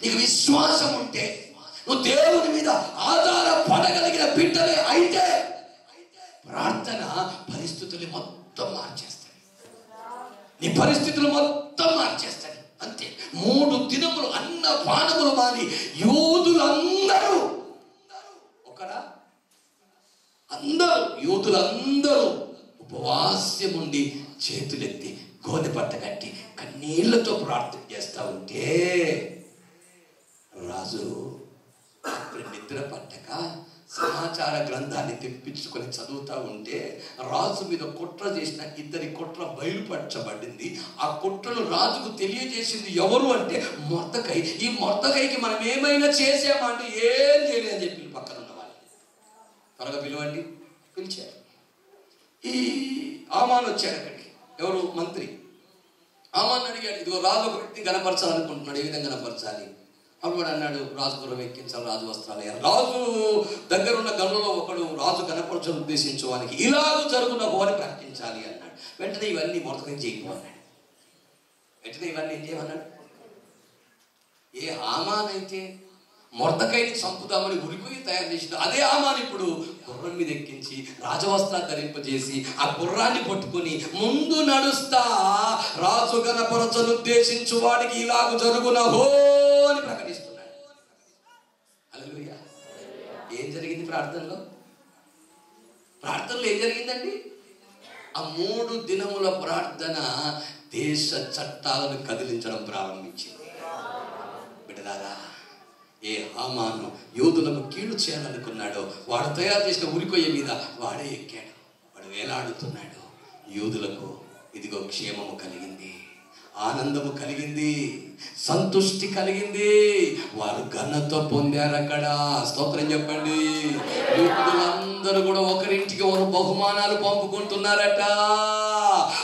నీకు విశ్వాసం ఉంటే, నువ్వు దేవుని మీద ఆధారపడగలిగిన బిడ్డలే అయితే, ప్రార్థన పరిస్థితుల్ని మొత్తం మార్చేస్తాయి. నీ పరిస్థితులు మొత్తం మార్చేస్తాయి. అంతే. 3 దినములు అన్న పానములు మాని యూదులందరూ యూదులందరూ ఉపవాస్యం ఉండి చేతులెత్తి గోనె పట్ట కట్టి కన్నీళ్లతో ప్రార్థన చేస్తా ఉంటే, రాజు నిద్ర పట్టక సమాచార గ్రంథాన్ని తెప్పించుకొని చదువుతా ఉంటే, రాజు మీద కుట్ర చేసిన 2 కుట్ర బయలుపరచబడింది. ఆ కుట్రను రాజుకు తెలియజేసింది ఎవరు అంటే మొర్దెకై. ఈ మొర్దెకైకి మనం ఏమైనా చేసామంటే ఏం చేయలేదని చెప్పి పక్కన ఉన్న వాళ్ళు త్వరగా పిలవండి. పిలిచారు. ఈ ఆమాను వచ్చాడు అక్కడికి. ఎవరు? మంత్రి. ఆమాను అడిగాడు, ఇదిగో రాజు ఒక వ్యక్తి గణపరచాలనుకుంటున్నాడు, ఏ విధంగా గణపరచాలి? అప్పుడు అన్నాడు, రాజు గుర్రం ఎక్కించాలి, రాజు వస్త్రాలు. రాజు దగ్గర ఉన్న గనులలో ఒకడు రాజు గణపరచను ఉద్దేశించడానికి ఇలాగ జరుగున అని ప్రకటించాలి అన్నాడు. వెంటనే ఇవన్నీ మొదటి చేయమన్నాడు. వెంటనే ఇవన్నీ ఏం చేయమన్నాడు? ఏ హామానైతే మొర్దెకైని చంపుదామని ఉరిపోయి తయారు చేసింది, అదే హామాను ఇప్పుడు గుర్రం మీద ఎక్కించి రాజవస్త్రాలు ధరింపజేసి ఆ గుర్రాన్ని పట్టుకొని ముందు నడుస్తా, రాజు గణపరచను ఉద్దేశించు వాడికి ఇలాగ జరుగునహో అని ప్రకటిస్తున్నాడు. హల్లెలూయా. ఏం జరిగింది ప్రార్థనలో? ప్రార్థనలో ఏం జరిగిందండి? ఆ 3 దినముల ప్రార్థన దేశ చట్టాలను కదిలించడం ప్రారంభించింది. బిడ్డలారా, ఏ హామాను యూదులకు కీడు చేయాలనుకున్నాడో వాడు తయారు చేసిన ఉరికొయ్య మీద వాడే ఎక్కాడు. వాడు వేలాడుతున్నాడు. యూదులకు ఇదిగో క్షేమము కలిగింది, ఆనందము కలిగింది, సంతుష్టి కలిగింది. వారు ఘనత పొందారు అక్కడ. స్తోత్రం చెప్పండి. యూదులందరూ కూడా ఒకరింటికి ఒక బహుమానాలు పంపుకుంటున్నారట.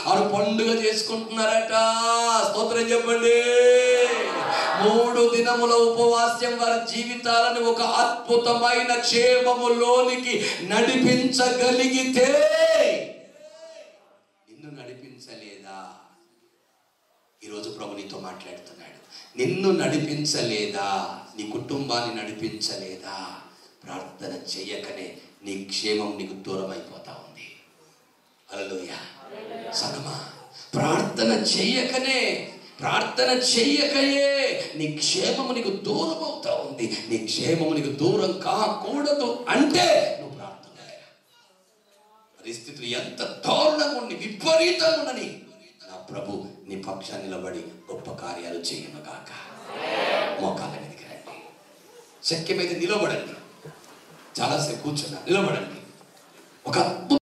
వారు పండుగ చేసుకుంటున్నారట. స్తోత్రం చెప్పండి. 3 దినముల ఉపవాస్యం వారి జీవితాలను ఒక అద్భుతమైన క్షేమములోనికి నడిపించగలిగితే, నిన్ను నడిపించలేదా? ఈరోజు ప్రభు నీతో మాట్లాడుతున్నాడు. నిన్ను నడిపించలేదా? నీ కుటుంబాన్ని నడిపించలేదా? ప్రార్థన చేయకనే నీ క్షేమం నీకు దూరం అయిపోతా ఉంది. హల్లెలూయా. సంగమా, ప్రార్థన చేయకనే ప్రార్థన చెయ్యకయే నీ క్షేమము నీకు దూరం అవుతా ఉంది. నీ క్షేమము నీకు దూరం కాకూడదు అంటే నువ్వు ప్రార్థన చేయాలి. పరిస్థితులు ఎంత దారుణంగా ఉండి విపరీతంగా ఉండని నా ప్రభు నీ పక్షాన్ని నిలబడి గొప్ప కార్యాలు చేయను గాక. మోకాళ్ళ మీదకి రండి, శక్యమైతే నిలబడండి, చాలాసేపు కూర్చున్నా నిలబడండి. ఒక అద్భుత